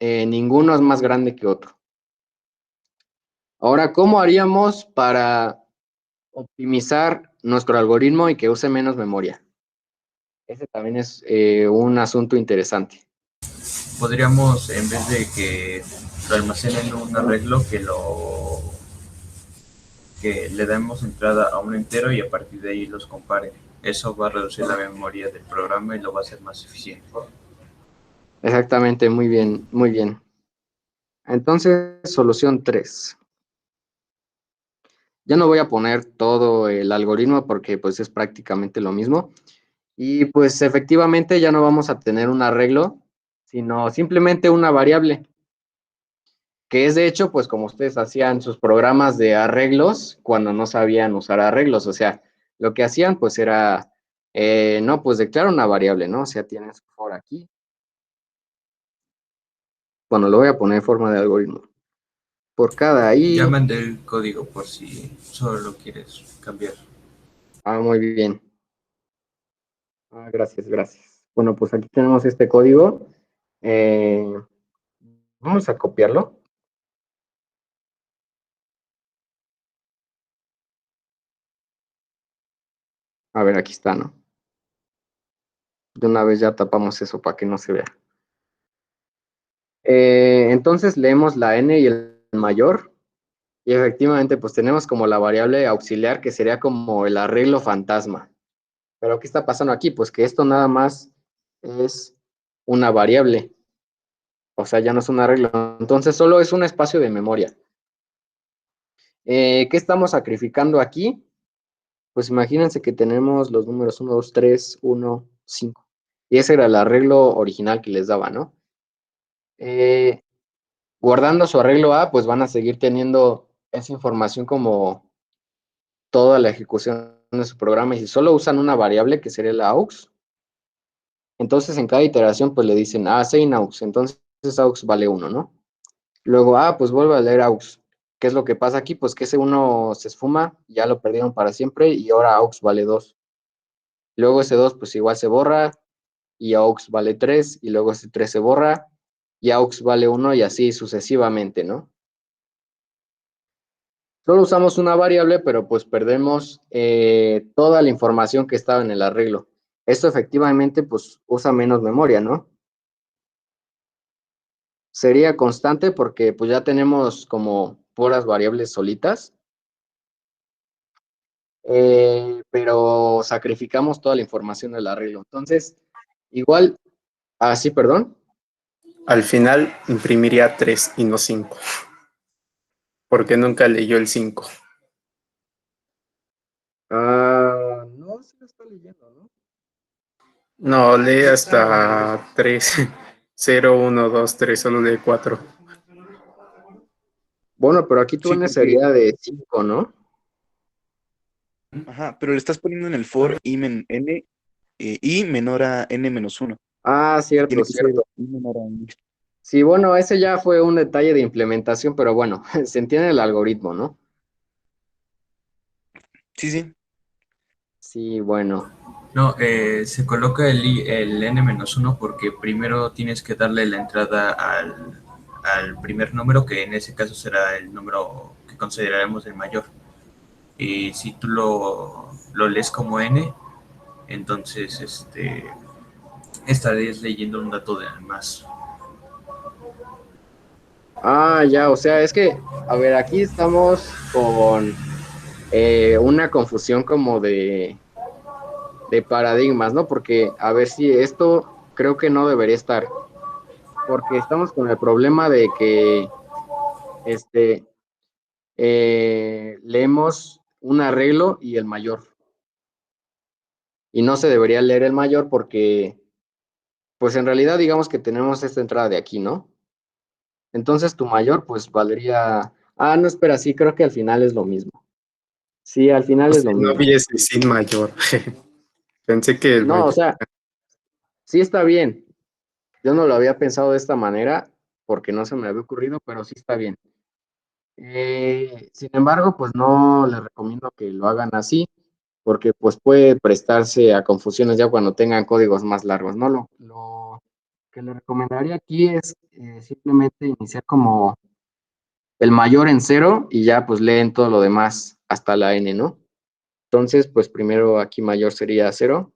ninguno es más grande que otro. Ahora, ¿cómo haríamos para optimizar nuestro algoritmo y que use menos memoria? Ese también es un asunto interesante. Podríamos, en vez de que lo almacenen en un arreglo, que le demos entrada a un entero y a partir de ahí los compare. Eso va a reducir la memoria del programa y lo va a hacer más eficiente. Exactamente, muy bien, muy bien. Entonces, solución 3. Ya no voy a poner todo el algoritmo porque pues es prácticamente lo mismo. Y pues efectivamente ya no vamos a tener un arreglo, sino simplemente una variable, que es de hecho, pues como ustedes hacían sus programas de arreglos cuando no sabían usar arreglos, o sea, lo que hacían pues era, no, pues declara una variable, ¿no? O sea, tienes for aquí. Bueno, lo voy a poner en forma de algoritmo. Por cada Ya i, mandé el código por si solo lo quieres cambiar. muy bien. Gracias, gracias. Bueno, pues aquí tenemos este código. Eh, Vamos a copiarlo. A ver, aquí está, ¿no? De una vez ya tapamos eso para que no se vea. Entonces leemos la n y el mayor, y efectivamente pues tenemos como la variable auxiliar que sería como el arreglo fantasma. Pero ¿qué está pasando aquí? Pues que esto nada más es una variable, o sea, ya no es un arreglo, entonces solo es un espacio de memoria. ¿Qué estamos sacrificando aquí? Pues imagínense que tenemos los números 1, 2, 3, 1, 5. Y ese era el arreglo original que les daba, ¿no? Guardando su arreglo A, pues van a seguir teniendo esa información como toda la ejecución de su programa. Y si solo usan una variable, que sería la aux, entonces en cada iteración, pues le dicen, sin aux, entonces aux vale 1, ¿no? Luego, pues vuelve a leer aux. ¿Qué es lo que pasa aquí? Pues que ese 1 se esfuma, ya lo perdieron para siempre, y ahora aux vale 2. Luego ese 2 pues igual se borra, y aux vale 3, y luego ese 3 se borra, y aux vale 1, y así sucesivamente, ¿no? Solo usamos una variable, pero pues perdemos toda la información que estaba en el arreglo. Esto efectivamente pues usa menos memoria, ¿no? Sería constante porque pues ya tenemos como puras variables solitas, pero sacrificamos toda la información del arreglo. Entonces, igual, sí, perdón. Al final imprimiría 3 y no 5, porque nunca leyó el 5. No, se lo está leyendo, ¿no? No, lee hasta 3. 0, 1, 2, 3, solo lee 4. Bueno, pero aquí tu Sí, n porque, sería de 5, ¿no? ajá, pero le estás poniendo en el for n i menor a n-1. Cierto, Tiene que ser cierto. i menor a n. Sí, bueno, ese ya fue un detalle de implementación, pero bueno, se entiende el algoritmo, ¿no? Sí, sí. Sí, bueno. No, se coloca el n-1 porque primero tienes que darle la entrada al primer número, que en ese caso será el número que consideraremos el mayor. Y si tú lo lees como n, entonces estarías leyendo un dato de más. Ya, o sea, es que, a ver, aquí estamos con una confusión como de paradigmas, ¿no? Porque, a ver si esto creo que no debería estar, porque estamos con el problema de que, este, leemos un arreglo y el mayor, y no se debería leer el mayor porque, pues en realidad digamos que tenemos esta entrada de aquí, ¿no? Entonces tu mayor, pues valdría, no, espera, sí, creo que al final es lo mismo. Sí, al final O es sea, lo no mismo. vi ese sin mayor. Pensé que el No, o mayor. sea, sí está bien. Yo no lo había pensado de esta manera porque no se me había ocurrido, pero sí está bien. Sin embargo, pues no les recomiendo que lo hagan así, porque pues puede prestarse a confusiones ya cuando tengan códigos más largos, ¿no? Lo que les recomendaría aquí es simplemente iniciar como el mayor en 0 y ya pues leen todo lo demás hasta la n, ¿no? Entonces, pues primero aquí mayor sería 0.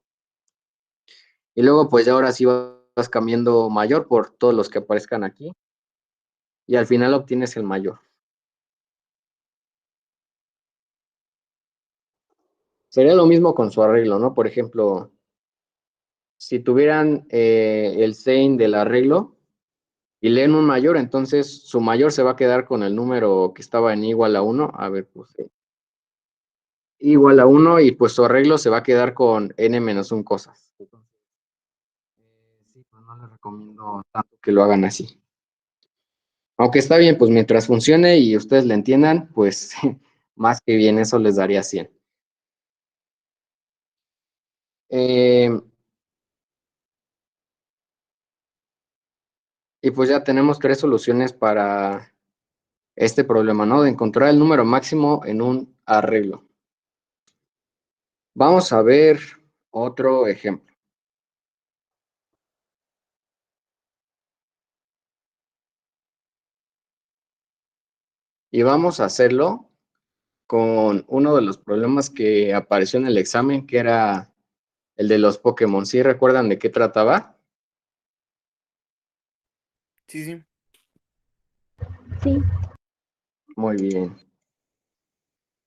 Y luego, pues ya ahora sí vas cambiando mayor por todos los que aparezcan aquí. Y al final obtienes el mayor. Sería lo mismo con su arreglo, ¿no? Por ejemplo, si tuvieran el sein del arreglo y leen un mayor, entonces su mayor se va a quedar con el número que estaba en igual a 1. A ver, pues igual a 1 y pues su arreglo se va a quedar con n-1 cosas. Sí, pues no les recomiendo tanto que lo hagan así. Aunque está bien, pues mientras funcione y ustedes le entiendan, pues más que bien, eso les daría 100. Y pues ya tenemos 3 soluciones para este problema, ¿no? De encontrar el número máximo en un arreglo. Vamos a ver otro ejemplo. Y vamos a hacerlo con uno de los problemas que apareció en el examen, que era el de los Pokémon. ¿Sí recuerdan de qué trataba? Sí, sí. Sí, Muy bien.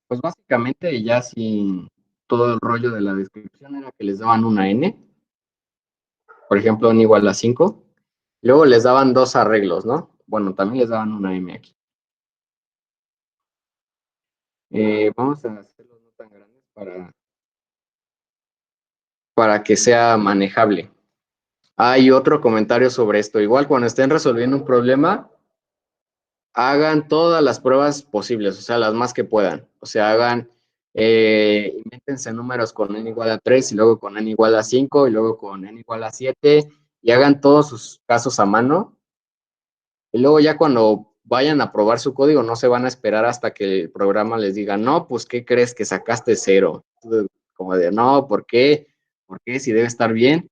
Pues básicamente ya sin todo el rollo de la descripción era que les daban una n, por ejemplo, n igual a 5. Luego les daban dos arreglos, ¿no? Bueno, también les daban una m aquí. Vamos a hacerlos no tan grandes para que sea manejable. Hay otro comentario sobre esto. Igual cuando estén resolviendo un problema, hagan todas las pruebas posibles, o sea, las más que puedan. O sea, invéntense números con n igual a 3 y luego con n igual a 5 y luego con n igual a 7 y hagan todos sus casos a mano. Y luego ya cuando vayan a probar su código, no se van a esperar hasta que el programa les diga, no, pues, ¿qué crees que sacaste 0? Como de, no, ¿por qué? ¿Por qué? Si debe estar bien.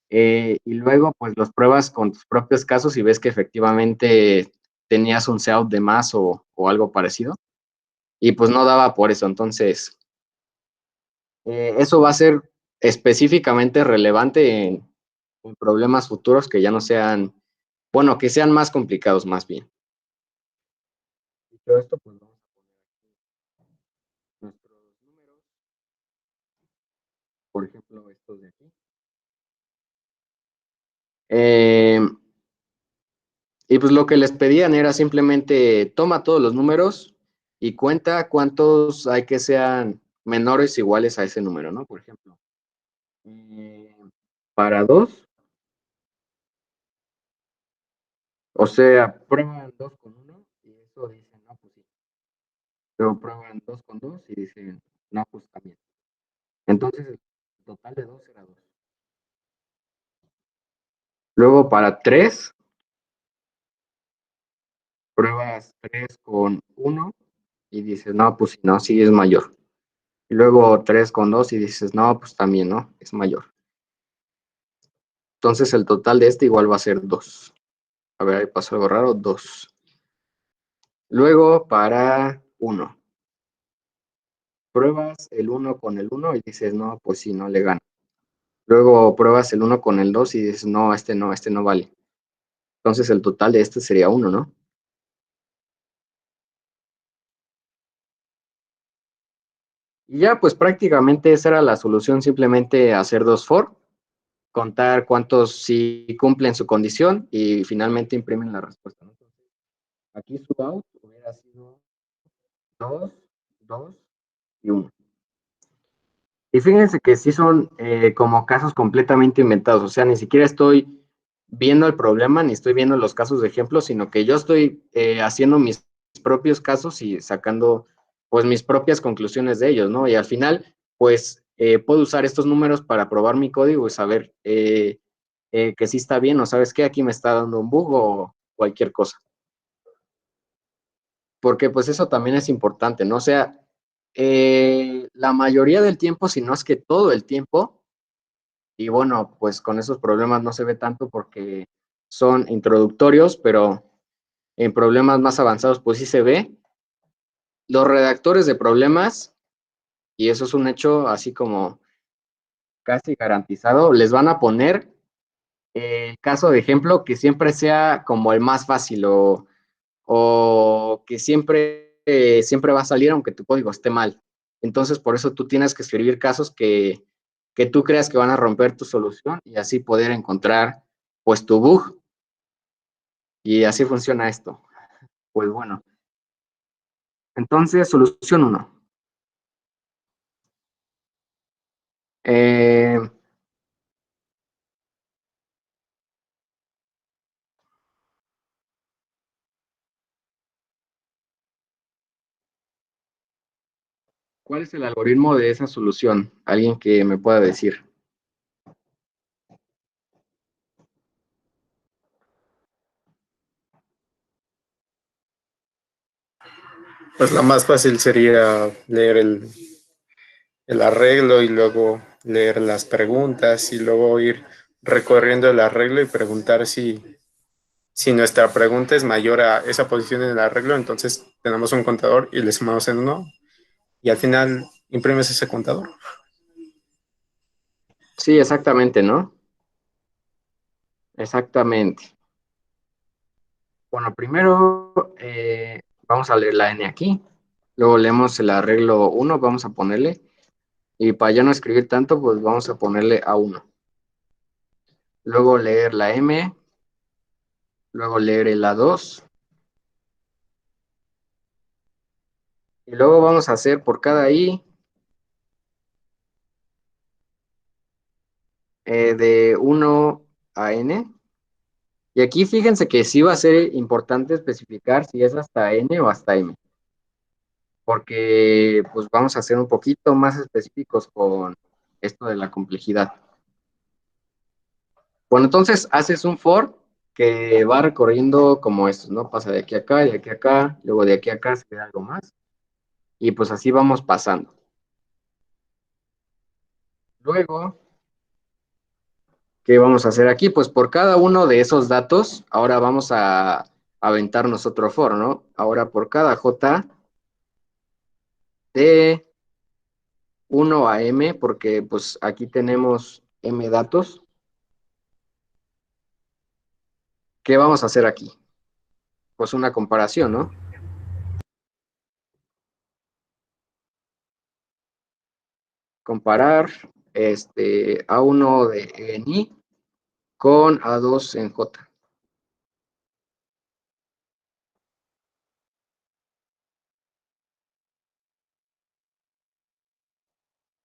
Y luego, pues, los pruebas con tus propios casos y ves que efectivamente tenías un setup de más o algo parecido. Y pues no daba por eso. Entonces, eso va a ser específicamente relevante en problemas futuros que ya no sean, bueno, que sean más complicados más bien. Dicho esto, pues vamos a poner aquí nuestros números, por ejemplo, estos de aquí. Y pues lo que les pedían era simplemente toma todos los números y cuenta cuántos hay que sean menores o iguales a ese número, ¿no? Por ejemplo, eh, para 2, o sea, prueban 2 con 1 y eso dicen, no, pues sí. Pero prueban 2 con 2 y dicen, no, pues también. Entonces, el total de 2 era 2. Luego, para 3, pruebas 3 con 1 y dices, no, pues no, sí es mayor. Y luego 3 con 2 y dices, no, pues también, ¿no? Es mayor. Entonces, el total de este igual va a ser 2. A ver, ahí pasó algo raro, 2. Luego, para 1. Pruebas el 1 con el 1 y dices, no, pues sí, no le gano. Luego pruebas el 1 con el 2 y dices, no, este no vale. Entonces el total de este sería 1, ¿no? Y ya, pues prácticamente esa era la solución, simplemente hacer dos for, contar cuántos sí cumplen su condición y finalmente imprimen la respuesta, ¿no? Aquí su out hubiera sido 2, 2 y 1. Y fíjense que sí son como casos completamente inventados, o sea, ni siquiera estoy viendo el problema, ni estoy viendo los casos de ejemplo, sino que yo estoy haciendo mis propios casos y sacando pues mis propias conclusiones de ellos, ¿no? Y al final, pues puedo usar estos números para probar mi código y saber que sí está bien o sabes qué, aquí me está dando un bug o cualquier cosa. Porque pues eso también es importante, ¿no? O sea, la mayoría del tiempo, si no es que todo el tiempo, y bueno, pues con esos problemas no se ve tanto porque son introductorios, pero en problemas más avanzados pues sí se ve. Los redactores de problemas, y eso es un hecho así como casi garantizado, les van a poner el caso de ejemplo que siempre sea como el más fácil o que siempre va a salir aunque tu código esté mal. Entonces, por eso tú tienes que escribir casos que tú creas que van a romper tu solución y así poder encontrar pues tu bug. Y así funciona esto. Pues bueno, entonces solución 1. ¿Cuál es el algoritmo de esa solución? Alguien que me pueda decir. Pues lo más fácil sería leer el arreglo y luego leer las preguntas y luego ir recorriendo el arreglo y preguntar si nuestra pregunta es mayor a esa posición en el arreglo, entonces tenemos un contador y le sumamos en uno y al final imprimes ese contador. Sí, exactamente, ¿no? Exactamente. Bueno, primero vamos a leer la n aquí. Luego leemos el arreglo 1, vamos a ponerle. Y para ya no escribir tanto, pues vamos a ponerle A1. Luego leer la M. Luego leer el A2. Y luego vamos a hacer por cada I de 1 a N. Y aquí fíjense que sí va a ser importante especificar si es hasta N o hasta M. Porque pues vamos a ser un poquito más específicos con esto de la complejidad. Bueno, entonces haces un for que va recorriendo como estos, ¿no? Pasa de aquí a acá, luego de aquí a acá se queda algo más. Y pues así vamos pasando. Luego, ¿qué vamos a hacer aquí? Pues por cada uno de esos datos, ahora vamos a aventarnos otro for, ¿no? Ahora por cada J de 1 a M, porque pues aquí tenemos M datos. ¿Qué vamos a hacer aquí? Pues una comparación, ¿no? Comparar A1 en I con A2 en J.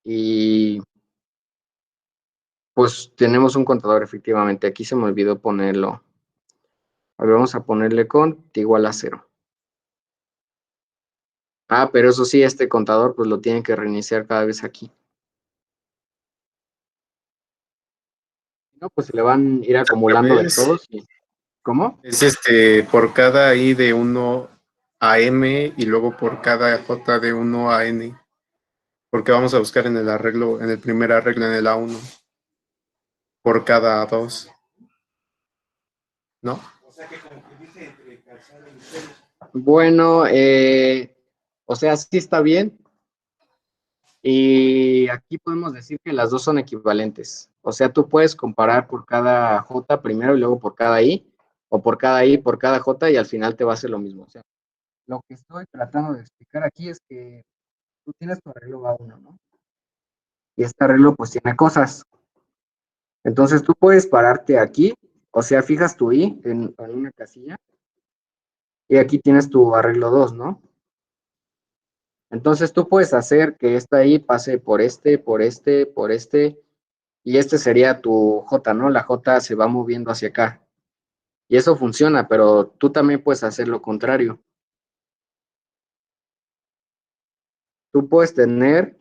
Y pues tenemos un contador efectivamente. Aquí se me olvidó ponerlo. A ver, vamos a ponerle cont igual a 0. Ah, pero eso sí, este contador pues lo tienen que reiniciar cada vez aquí. No, pues se le van a ir acumulando de todos. ¿Cómo? Es por cada I de 1 a M y luego por cada J de 1 a N. Porque vamos a buscar en el arreglo, en el primer arreglo, en el A1, por cada A2. ¿No? Bueno, o sea, sí está bien. Y aquí podemos decir que las dos son equivalentes. O sea, tú puedes comparar por cada J primero y luego por cada I, o por cada I, por cada J, y al final te va a hacer lo mismo. O sea, lo que estoy tratando de explicar aquí es que tú tienes tu arreglo A1, ¿no? Y este arreglo pues tiene cosas. Entonces tú puedes pararte aquí, o sea, fijas tu I en una casilla, y aquí tienes tu arreglo 2, ¿no? Entonces tú puedes hacer que esta I pase por por este, y este sería tu J, ¿no? La J se va moviendo hacia acá. Y eso funciona, pero tú también puedes hacer lo contrario. Tú puedes tener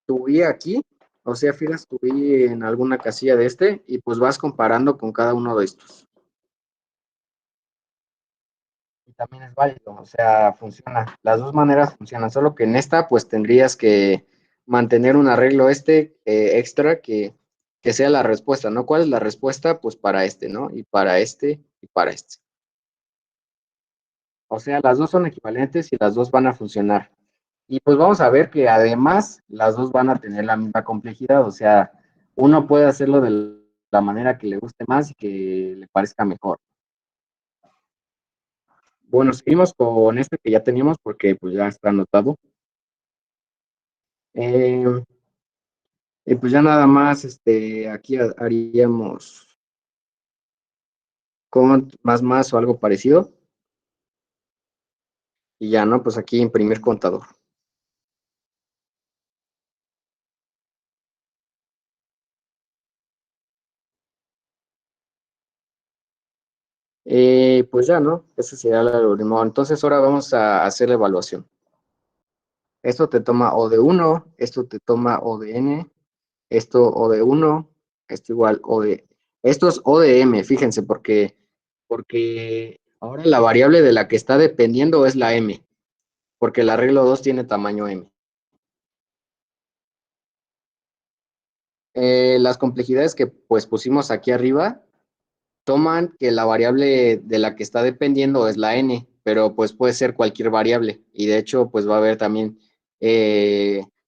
tu I aquí, o sea, fijas tu I en alguna casilla de y pues vas comparando con cada uno de estos. Y también es válido, o sea, funciona. Las dos maneras funcionan, solo que en esta pues tendrías que mantener un arreglo extra que sea la respuesta, ¿no? ¿Cuál es la respuesta? Pues para ¿no? Y para y para este. O sea, las dos son equivalentes y las dos van a funcionar. Y pues vamos a ver que además las dos van a tener la misma complejidad, o sea, uno puede hacerlo de la manera que le guste más y que le parezca mejor. Bueno, seguimos con este que ya teníamos porque pues ya está anotado. Eh, y pues ya nada más, aquí haríamos cont más o algo parecido. Y ya, ¿no? Pues aquí imprimir contador. Pues ya, ¿no? Ese sería el algoritmo. Entonces ahora vamos a hacer la evaluación. Esto te toma O de 1, esto te toma O de N, esto O de 1, esto igual O de... Esto es O de M, fíjense, porque ahora la variable de la que está dependiendo es la M, porque el arreglo 2 tiene tamaño M. Las complejidades que pues pusimos aquí arriba toman que la variable de la que está dependiendo es la n, pero pues puede ser cualquier variable y de hecho pues va a haber también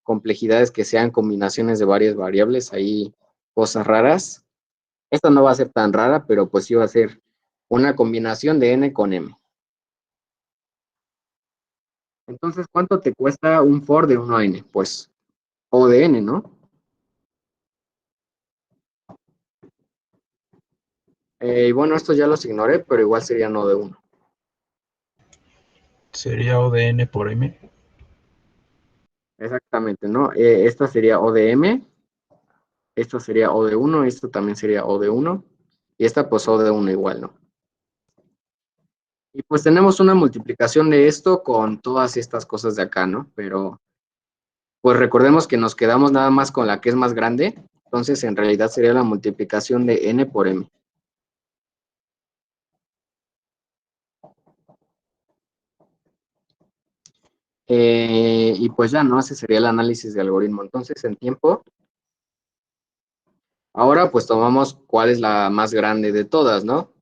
complejidades que sean combinaciones de varias variables, ahí cosas raras. Esta no va a ser tan rara, pero pues sí va a ser una combinación de n con m. Entonces, ¿cuánto te cuesta un for de 1 a n? Pues O de n, ¿no? Y bueno, esto ya los ignoré, pero igual sería no de 1. Sería O de N por M. Exactamente, ¿no? Esta sería O de m, esto sería O de 1, esto también sería O de 1, y esta pues O de 1 igual, ¿no? Y pues tenemos una multiplicación de esto con todas estas cosas de acá, ¿no? Pero pues recordemos que nos quedamos nada más con la que es más grande, entonces en realidad sería la multiplicación de n por m. Y pues ya, ¿no? Ese sería el análisis de algoritmo. Entonces, en tiempo, ahora pues tomamos cuál es la más grande de todas, ¿no?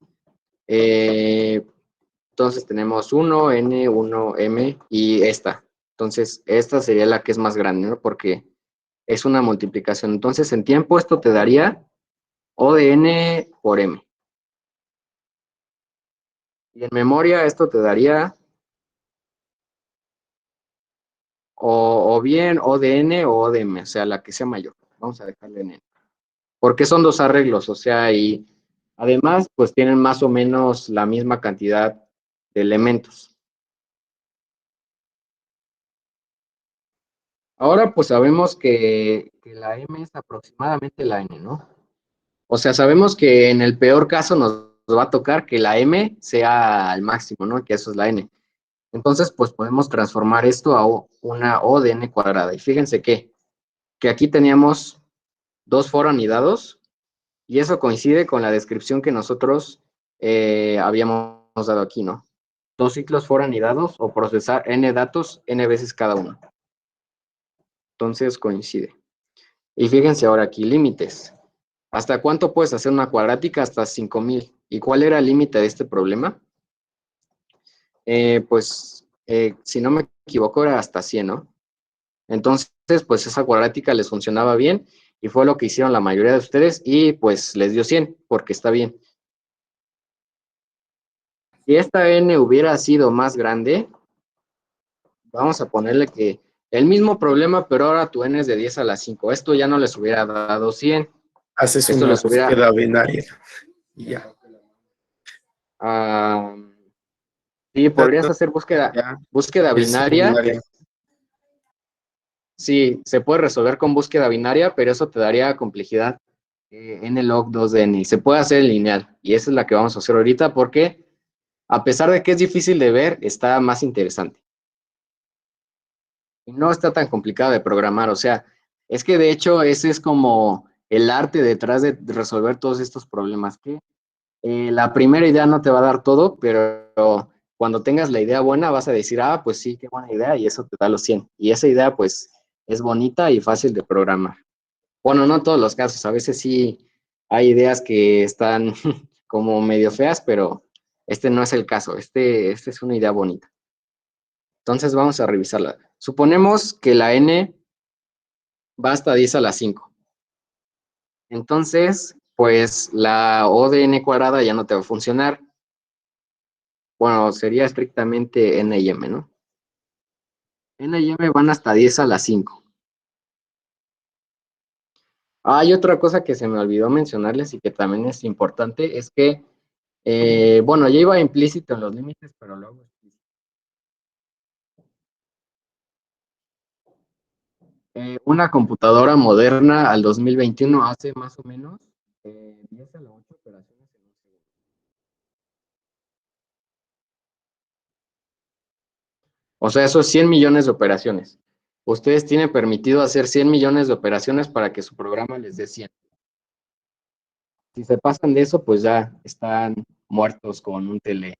Entonces tenemos 1, n, 1, m y esta. Entonces, esta sería la que es más grande, ¿no? Porque es una multiplicación. Entonces, en tiempo esto te daría O de n por m. Y en memoria esto te daría o bien O de n o O de m, o sea, la que sea mayor. Vamos a dejarle en n. Porque son dos arreglos, o sea, y además, pues tienen más o menos la misma cantidad de elementos. Ahora, pues sabemos que la m es aproximadamente la n, ¿no? O sea, sabemos que en el peor caso nos va a tocar que la m sea al máximo, ¿no? Que eso es la n. Entonces, pues podemos transformar esto a una O de n cuadrada. Y fíjense que aquí teníamos dos for anidados y eso coincide con la descripción que nosotros habíamos dado aquí, ¿no? Dos ciclos for anidados o procesar n datos n veces cada uno. Entonces coincide. Y fíjense ahora aquí, límites. ¿Hasta cuánto puedes hacer una cuadrática? Hasta 5000. ¿Y cuál era el límite de este problema? Si no me equivoco, era hasta 100, ¿no? Entonces, pues esa cuadrática les funcionaba bien y fue lo que hicieron la mayoría de ustedes y pues les dio 100 porque está bien. Si esta n hubiera sido más grande, vamos a ponerle que el mismo problema, pero ahora tu n es de 10 a la 5. Esto ya no les hubiera dado 100. Haces Esto una les hubiera... búsqueda binaria y ya. Sí, podrías hacer Ya, búsqueda es binaria. binaria. Sí, se puede resolver con búsqueda binaria, pero eso te daría complejidad n log 2 de n. Y se puede hacer en lineal. Y esa es la que vamos a hacer ahorita porque, a pesar de que es difícil de ver, está más interesante. Y no está tan complicado de programar. O sea, es que de hecho ese es como el arte detrás de resolver todos estos problemas. Que la primera idea no te va a dar todo, pero cuando tengas la idea buena vas a decir, ah, pues sí, qué buena idea, y eso te da los 100. Y esa idea, pues, es bonita y fácil de programar. Bueno, no en todos los casos, a veces sí hay ideas que están como medio feas, pero este no es el caso, este es una idea bonita. Entonces vamos a revisarla. Suponemos que la n va hasta 10 a la 5. Entonces, pues la O de n cuadrada ya no te va a funcionar. Bueno, sería estrictamente n y m, ¿no? N y m van hasta 10 a la 5. Hay otra cosa que se me olvidó mencionarles y que también es importante, es que, bueno, ya iba implícito en los límites, pero luego explícito. Una computadora moderna al 2021 hace más o menos 10 a la 8 operaciones en un segundo. O sea, eso es 100 millones de operaciones. Ustedes tienen permitido hacer 100 millones de operaciones para que su programa les dé 100. Si se pasan de eso, pues ya están muertos con un tele,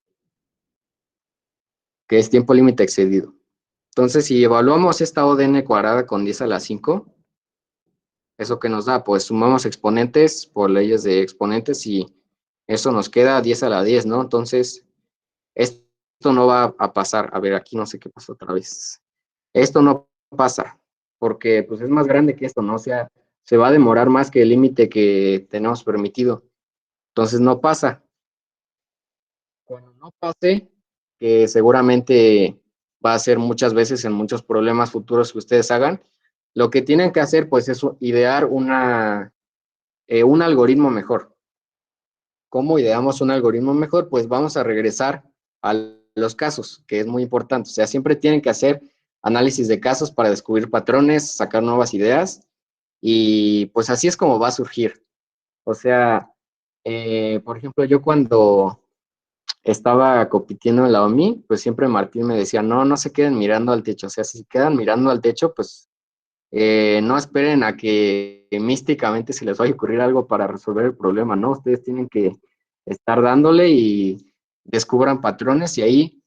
que es tiempo límite excedido. Entonces, si evaluamos esta O de n cuadrada con 10 a la 5, ¿eso qué nos da? Pues sumamos exponentes por leyes de exponentes y eso nos queda 10 a la 10, ¿no? Entonces, esto no va a pasar. A ver, aquí no sé qué pasó otra vez. Esto no pasa porque pues es más grande que esto, ¿no? O sea, se va a demorar más que el límite que tenemos permitido. Entonces no pasa. Cuando no pase, que seguramente va a ser muchas veces en muchos problemas futuros que ustedes hagan, lo que tienen que hacer pues es idear un algoritmo mejor. ¿Cómo ideamos un algoritmo mejor? Pues vamos a regresar a los casos, que es muy importante. O sea, siempre tienen que hacer análisis de casos para descubrir patrones, sacar nuevas ideas, y pues así es como va a surgir. O sea, por ejemplo, yo cuando estaba compitiendo en la OMI, pues siempre Martín me decía, no, no se queden mirando al techo. O sea, si se quedan mirando al techo, pues no esperen a que místicamente se les vaya a ocurrir algo para resolver el problema, ¿no? Ustedes tienen que estar dándole y descubran patrones, y ahí,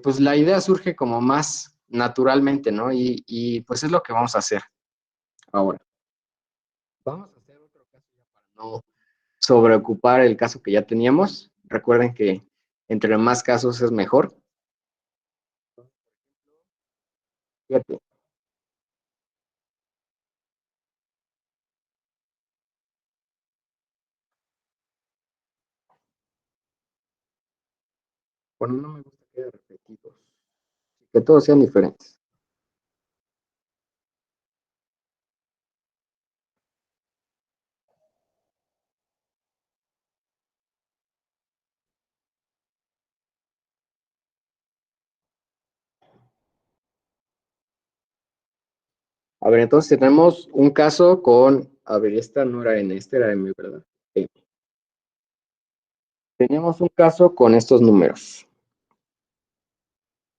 pues la idea surge como más naturalmente, ¿no? Y pues es lo que vamos a hacer ahora. Vamos a hacer otro caso ya para no sobreocupar el caso que ya teníamos. Recuerden que entre más casos es mejor. Fíjate. Bueno, no me gusta que haya repetidos, que todos sean diferentes. A ver, entonces tenemos un caso con, a ver, esta no era N, esta era M, ¿verdad? Sí. Teníamos un caso con estos números.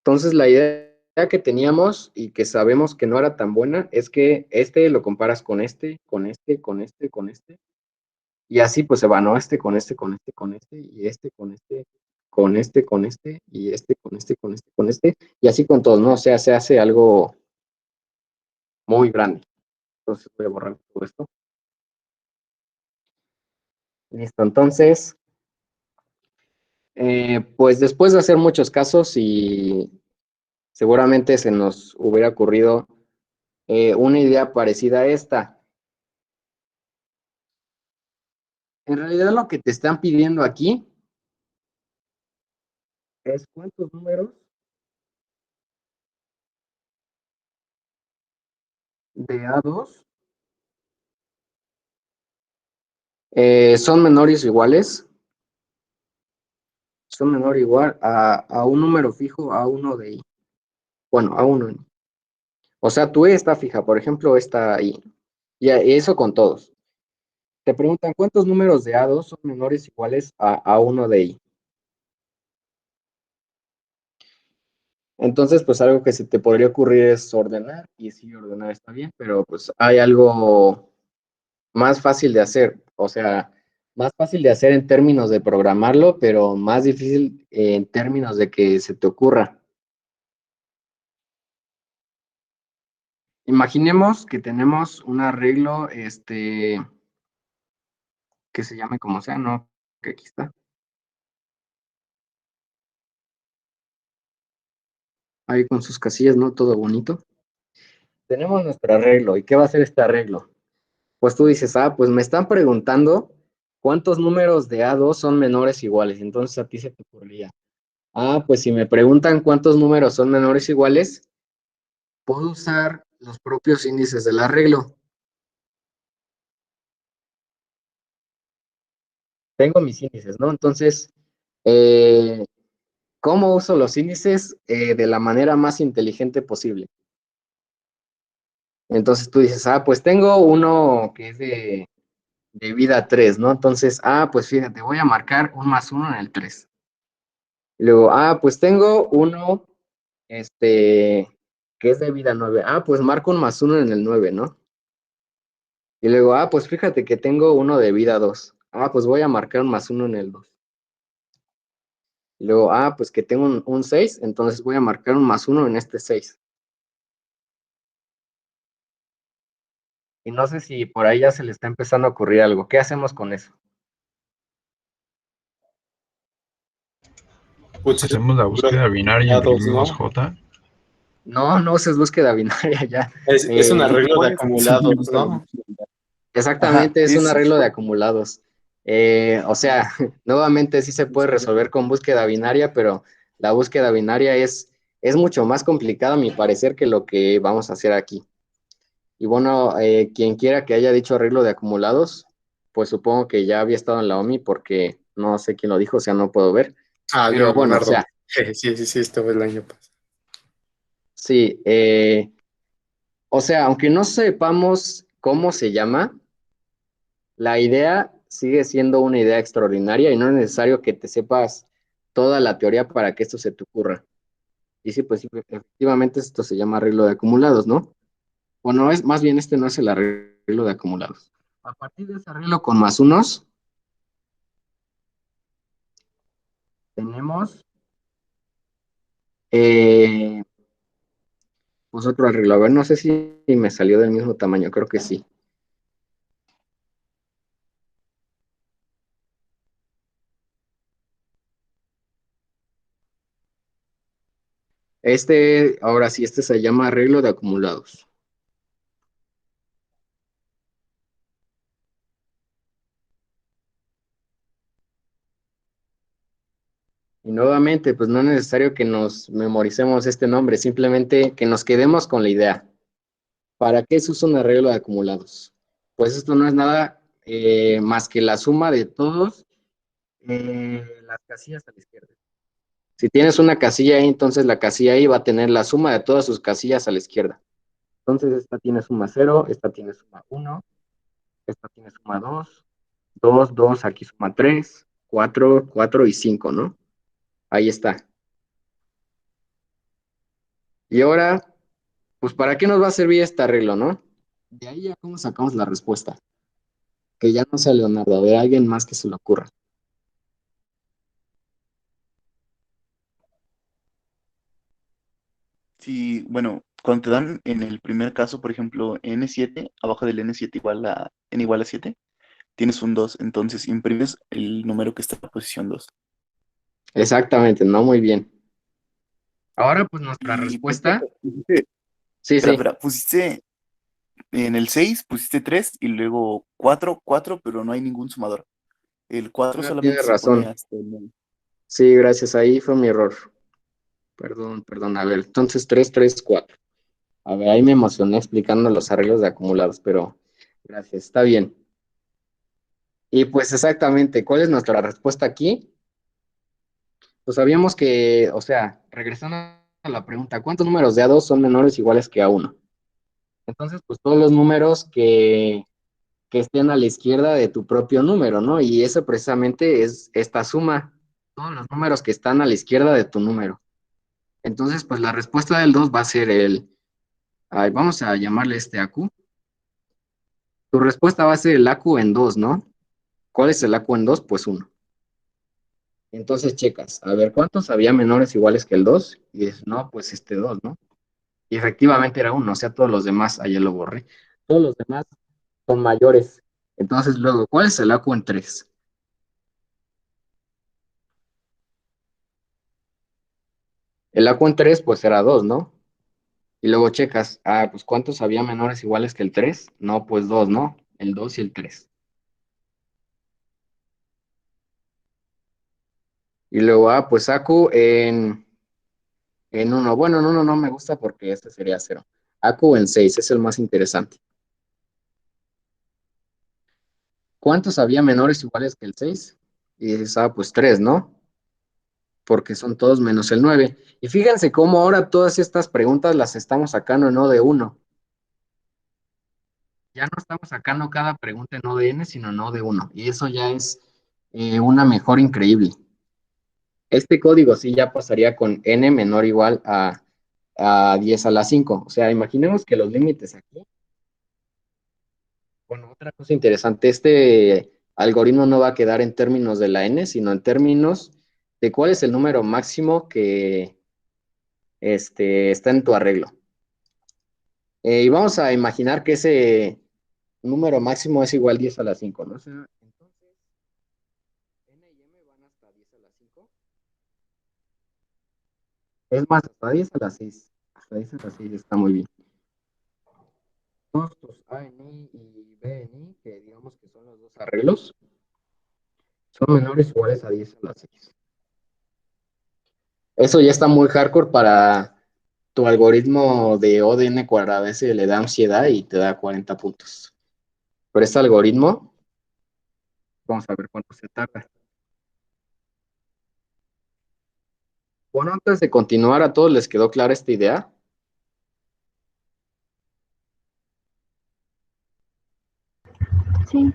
Entonces la idea que teníamos y que sabemos que no era tan buena es que este lo comparas con este, con este, con este, con este, y así pues se va, ¿no? Este con este, con este, con este, y este con este, con este, con este, y este con este, con este, con este, y así con todos, ¿no? O sea, se hace algo muy grande. Entonces voy a borrar todo esto. Listo, entonces, pues después de hacer muchos casos y seguramente se nos hubiera ocurrido una idea parecida a esta. En realidad lo que te están pidiendo aquí es cuántos números de A2 son menores o iguales, son menor o igual a un número fijo A1 de I. Bueno, A1. O sea, tu E está fija, por ejemplo, está ahí. Y eso con todos. Te preguntan cuántos números de A2 son menores o iguales a A1 de I. Entonces, pues algo que se te podría ocurrir es ordenar, y sí, ordenar está bien, pero pues hay algo más fácil de hacer, o sea, más fácil de hacer en términos de programarlo, pero más difícil en términos de que se te ocurra. Imaginemos que tenemos un arreglo, que se llame como sea, ¿no? Que aquí está. Ahí con sus casillas, ¿no? Todo bonito. Tenemos nuestro arreglo, ¿y qué va a hacer este arreglo? Pues tú dices, pues me están preguntando cuántos números de A2 son menores o iguales. Entonces a ti se te ocurriría, pues si me preguntan cuántos números son menores o iguales, puedo usar los propios índices del arreglo. Tengo mis índices, ¿no? Entonces, ¿cómo uso los índices? De la manera más inteligente posible. Entonces tú dices, pues tengo uno que es de vida 3, ¿no? Entonces, pues fíjate, voy a marcar un +1 en el 3. Y luego, pues tengo uno, que es de vida 9. Pues marco un +1 en el 9, ¿no? Y luego, pues fíjate que tengo uno de vida 2. Pues voy a marcar un +1 en el 2. Y luego, pues que tengo un 6, entonces voy a marcar un +1 en este 6. Y no sé si por ahí ya se le está empezando a ocurrir algo. ¿Qué hacemos con eso? Pues Hacemos la búsqueda binaria y A2, imprimimos ¿no? J. No es búsqueda binaria ya. Es un arreglo de Pones- acumulados, ¿no? Exactamente, es Ajá, un arreglo de acumulados. O sea, nuevamente sí se puede resolver con búsqueda binaria, pero la búsqueda binaria es mucho más complicada, a mi parecer, que lo que vamos a hacer aquí. Y bueno, quien quiera que haya dicho arreglo de acumulados, pues supongo que ya había estado en la OMI porque no sé quién lo dijo, o sea, no puedo ver. Ah, Pero bueno, o Leonardo. sea, Sí, sí, sí, esto fue el año pasado. sí, o sea, aunque no sepamos cómo se llama, la idea sigue siendo una idea extraordinaria y no es necesario que te sepas toda la teoría para que esto se te ocurra. Y sí, pues sí, efectivamente esto se llama arreglo de acumulados, ¿no? Bueno, es más bien este no es el arreglo de acumulados. A partir de ese arreglo con más unos, tenemos eh, pues otro arreglo. A ver, no sé si me salió del mismo tamaño, creo que sí. Ahora sí, este se llama arreglo de acumulados. Y nuevamente, pues no es necesario que nos memoricemos este nombre, simplemente que nos quedemos con la idea. ¿Para qué se usa un arreglo de acumulados? Pues esto no es nada más que la suma de todos las casillas a la izquierda. Si tienes una casilla ahí, entonces la casilla ahí va a tener la suma de todas sus casillas a la izquierda. Entonces esta tiene suma cero, esta tiene suma uno, esta tiene suma 2, 2, 2, aquí suma 3, 4, 4 y 5, ¿no? Ahí está. Y ahora, pues ¿para qué nos va a servir este arreglo, no? De ahí ya cómo sacamos la respuesta. Que ya no sea Leonardo, a ver, alguien más que se le ocurra. Sí, bueno, cuando te dan en el primer caso, por ejemplo, N7, abajo del N7 igual a 7, tienes un 2, entonces imprimes el número que está en la posición 2. Exactamente, no muy bien. Ahora, pues nuestra Y respuesta, sí, sí, pusiste en el 6, pusiste 3 y luego 4, 4, pero no hay ningún sumador. El 4 solamente tienes se pone razón. hasta el 9. Sí, gracias, ahí fue mi error. Perdón, perdón, a ver, entonces 3, 3, 4. A ver, ahí me emocioné explicando los arreglos de acumulados, pero gracias, está bien. Y pues exactamente, ¿cuál es nuestra respuesta aquí? Pues sabíamos que, o sea, regresando a la pregunta, ¿cuántos números de A2 son menores o iguales que A1? Entonces, pues todos los números que estén a la izquierda de tu propio número, ¿no? Y eso precisamente es esta suma, todos los números que están a la izquierda de tu número. Entonces, pues la respuesta del 2 va a ser ay, vamos a llamarle este AQ. Tu respuesta va a ser el AQ en 2, ¿no? ¿Cuál es el AQ en 2? Pues uno. Entonces checas, a ver, ¿cuántos había menores iguales que el 2? Y dices, no, pues este 2, ¿no? Y efectivamente era uno, o sea, todos los demás, ayer lo borré, todos los demás son mayores. Entonces luego, ¿cuál es el AQ en 3? El AQ en 3 pues era 2, ¿no? Y luego checas, pues ¿cuántos había menores iguales que el 3? No, pues 2, ¿no? El 2 y el 3. Y luego, pues AQ en uno. Bueno, en uno no me gusta porque este sería cero. AQ en 6 es el más interesante. ¿Cuántos había menores iguales que el 6? Y dices, pues 3, ¿no? Porque son todos menos el 9. Y fíjense cómo ahora todas estas preguntas las estamos sacando no de uno. Ya no estamos sacando cada pregunta no de n, sino no de uno. Y eso ya es una mejora increíble. Este código sí ya pasaría con n menor o igual a 10 a la 5. O sea, imaginemos que los límites aquí. Bueno, otra cosa interesante, este algoritmo no va a quedar en términos de la n, sino en términos de cuál es el número máximo que está en tu arreglo. Y vamos a imaginar que ese número máximo es igual a 10 a la 5, ¿no? O sea, entonces, n y m van hasta 10 a la 5. Es más, hasta 10 a la 6. Hasta 10 a la 6 está muy bien. Todos tus A en I y B en I, que digamos que son los dos arreglos, son menores o iguales a 10 a la 6. Eso ya está muy hardcore para tu algoritmo de O de n cuadrado. Ese le da ansiedad y te da 40 puntos. Pero este algoritmo, vamos a ver cuánto se tarda. Bueno, antes de continuar, ¿a todos les quedó clara esta idea? Sí,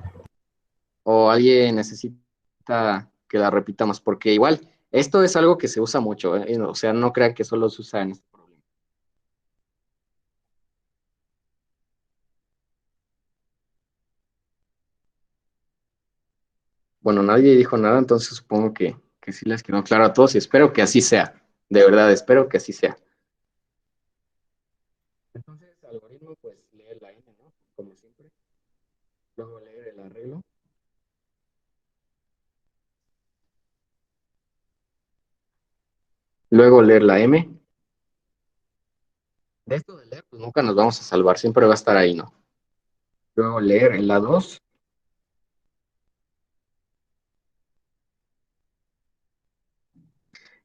¿O alguien necesita que la repitamos? Porque igual, esto es algo que se usa mucho, ¿eh? O sea, no crean que solo se usa en este problema. Bueno, nadie dijo nada, entonces supongo que sí les quedó claro a todos y espero que así sea. De verdad, espero que así sea. Entonces, el algoritmo, pues leer la n, ¿no? Como siempre. Luego leer el arreglo. Luego leer la m. De esto de leer, pues nunca nos vamos a salvar, siempre va a estar ahí, ¿no? Luego leer el A2.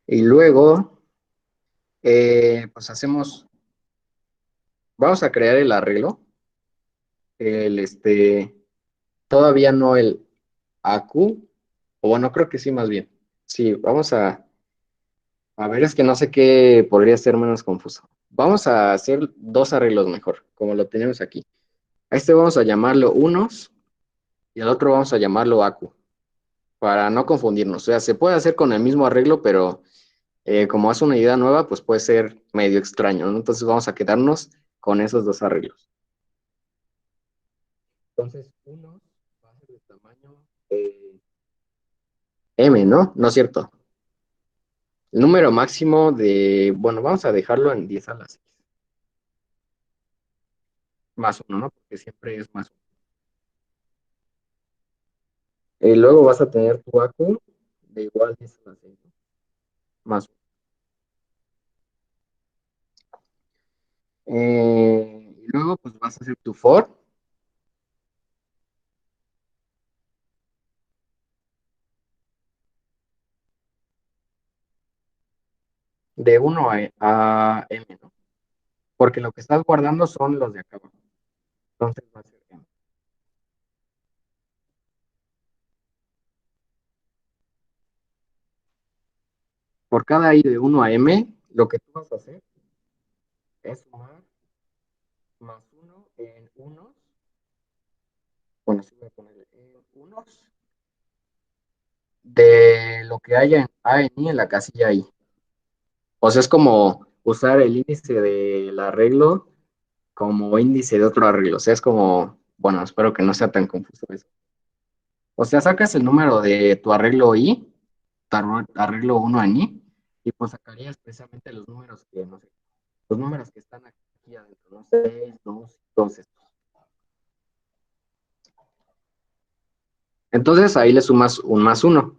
Y luego, pues vamos a crear el arreglo. Todavía no el AQ, o bueno, creo que sí, más bien. Sí, vamos a ver, es que no sé qué podría ser menos confuso. Vamos a hacer dos arreglos mejor, como lo tenemos aquí. A este vamos a llamarlo unos y al otro vamos a llamarlo AQ, para no confundirnos. O sea, se puede hacer con el mismo arreglo, pero como es una idea nueva, pues puede ser medio extraño, ¿no? Entonces vamos a quedarnos con esos dos arreglos. Entonces, unos va a ser de tamaño M, ¿no? No es cierto. El número máximo bueno, vamos a dejarlo en 10 a la 6. Más uno, ¿no? Porque siempre es más uno. Y luego vas a tener tu AQ de igual 10 a la 6, ¿no? Más uno. Y luego, pues vas a hacer tu for de uno a M, ¿no? Porque lo que estás guardando son los de acá abajo. Entonces va a ser M. Por cada I de uno a M, lo que tú vas a hacer es sumar más uno en unos. Bueno, sí voy a poner en unos de lo que haya en A en I en la casilla I. O sea, es como usar el índice del arreglo como índice de otro arreglo. O sea, es como, bueno, espero que no sea tan confuso eso. O sea, sacas el número de tu arreglo I, arreglo uno en I, y pues sacarías precisamente los números que, no sé, los números que están aquí adentro, ¿no? 6, 2, todos estos. Entonces ahí le sumas un más uno.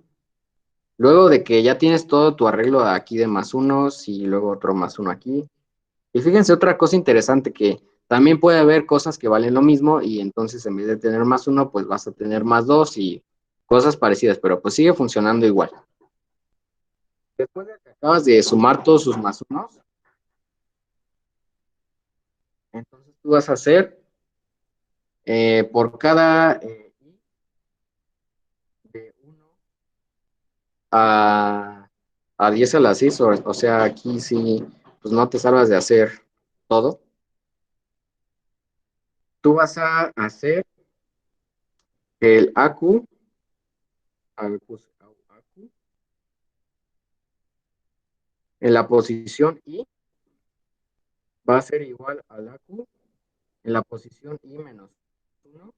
Luego de que ya tienes todo tu arreglo aquí de más unos y luego otro más uno aquí. Y fíjense otra cosa interesante que también puede haber cosas que valen lo mismo y entonces en vez de tener más uno, pues vas a tener más dos y cosas parecidas, pero pues sigue funcionando igual. Después de que acabas de sumar todos sus más unos, entonces tú vas a hacer por cada i de uno a 10 a la 6, o sea, aquí sí, pues no te salvas de hacer todo. Tú vas a hacer el AQ, a ver, puse AQ, en la posición I va a ser igual al AQ en la posición I menos 1,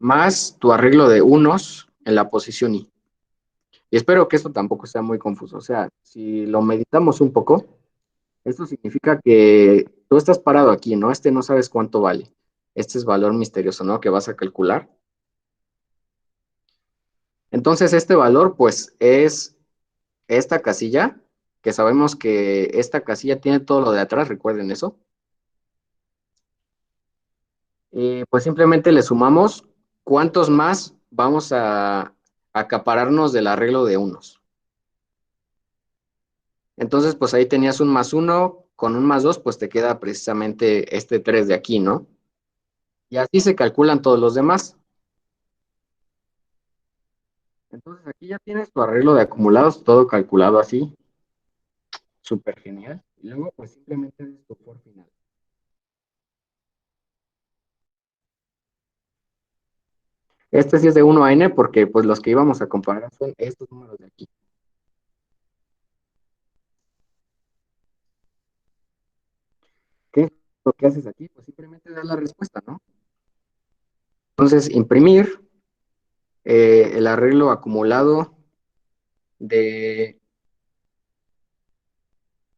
más tu arreglo de unos en la posición I. Y espero que esto tampoco sea muy confuso. O sea, si lo meditamos un poco, esto significa que tú estás parado aquí, ¿no? No sabes cuánto vale. Este es valor misterioso, ¿no? Que vas a calcular. Entonces, este valor, pues, es esta casilla, que sabemos que esta casilla tiene todo lo de atrás, recuerden eso. Y pues simplemente le sumamos cuántos más vamos a acapararnos del arreglo de unos. Entonces, pues ahí tenías un más 1, con un más 2, pues te queda precisamente este 3 de aquí, ¿no? Y así se calculan todos los demás. Entonces aquí ya tienes tu arreglo de acumulados, todo calculado así, súper genial. Y luego, pues simplemente es tu for final. Este sí es de 1 a n porque pues los que íbamos a comparar son estos números de aquí. ¿Qué es lo que haces aquí? Pues simplemente das la respuesta, ¿no? Entonces, imprimir el arreglo acumulado de,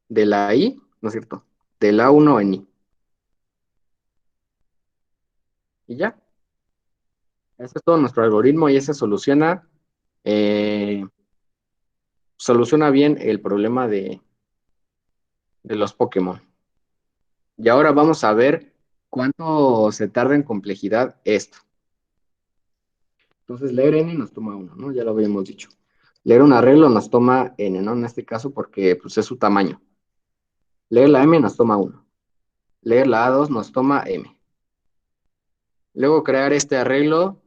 de la I, ¿no es cierto? De la 1 en I. Y ya. Ese es todo nuestro algoritmo y ese eh, soluciona bien el problema de los Pokémon. Y ahora vamos a ver cuánto se tarda en complejidad esto. Entonces, leer n nos toma 1, ¿no? Ya lo habíamos dicho. Leer un arreglo nos toma n, ¿no? En este caso porque pues, es su tamaño. Leer la m nos toma 1. Leer la A2 nos toma m. Luego crear este arreglo,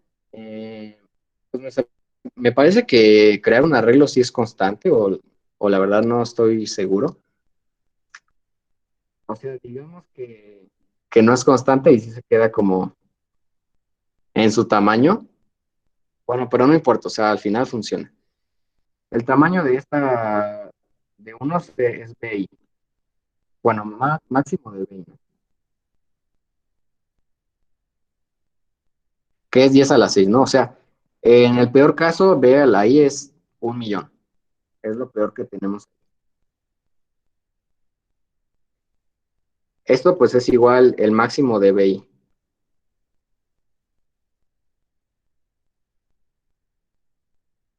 pues me parece que crear un arreglo sí es constante o la verdad no estoy seguro. O sea, digamos que no es constante y sí se queda como en su tamaño. Bueno, pero no importa, o sea, al final funciona. El tamaño de esta, de unos es BI. Bueno, máximo de BI, ¿no? Que es 10 a la 6, ¿no? O sea, en el peor caso, B a la I es 1.000.000. Es lo peor que tenemos. Esto pues es igual el máximo de BI.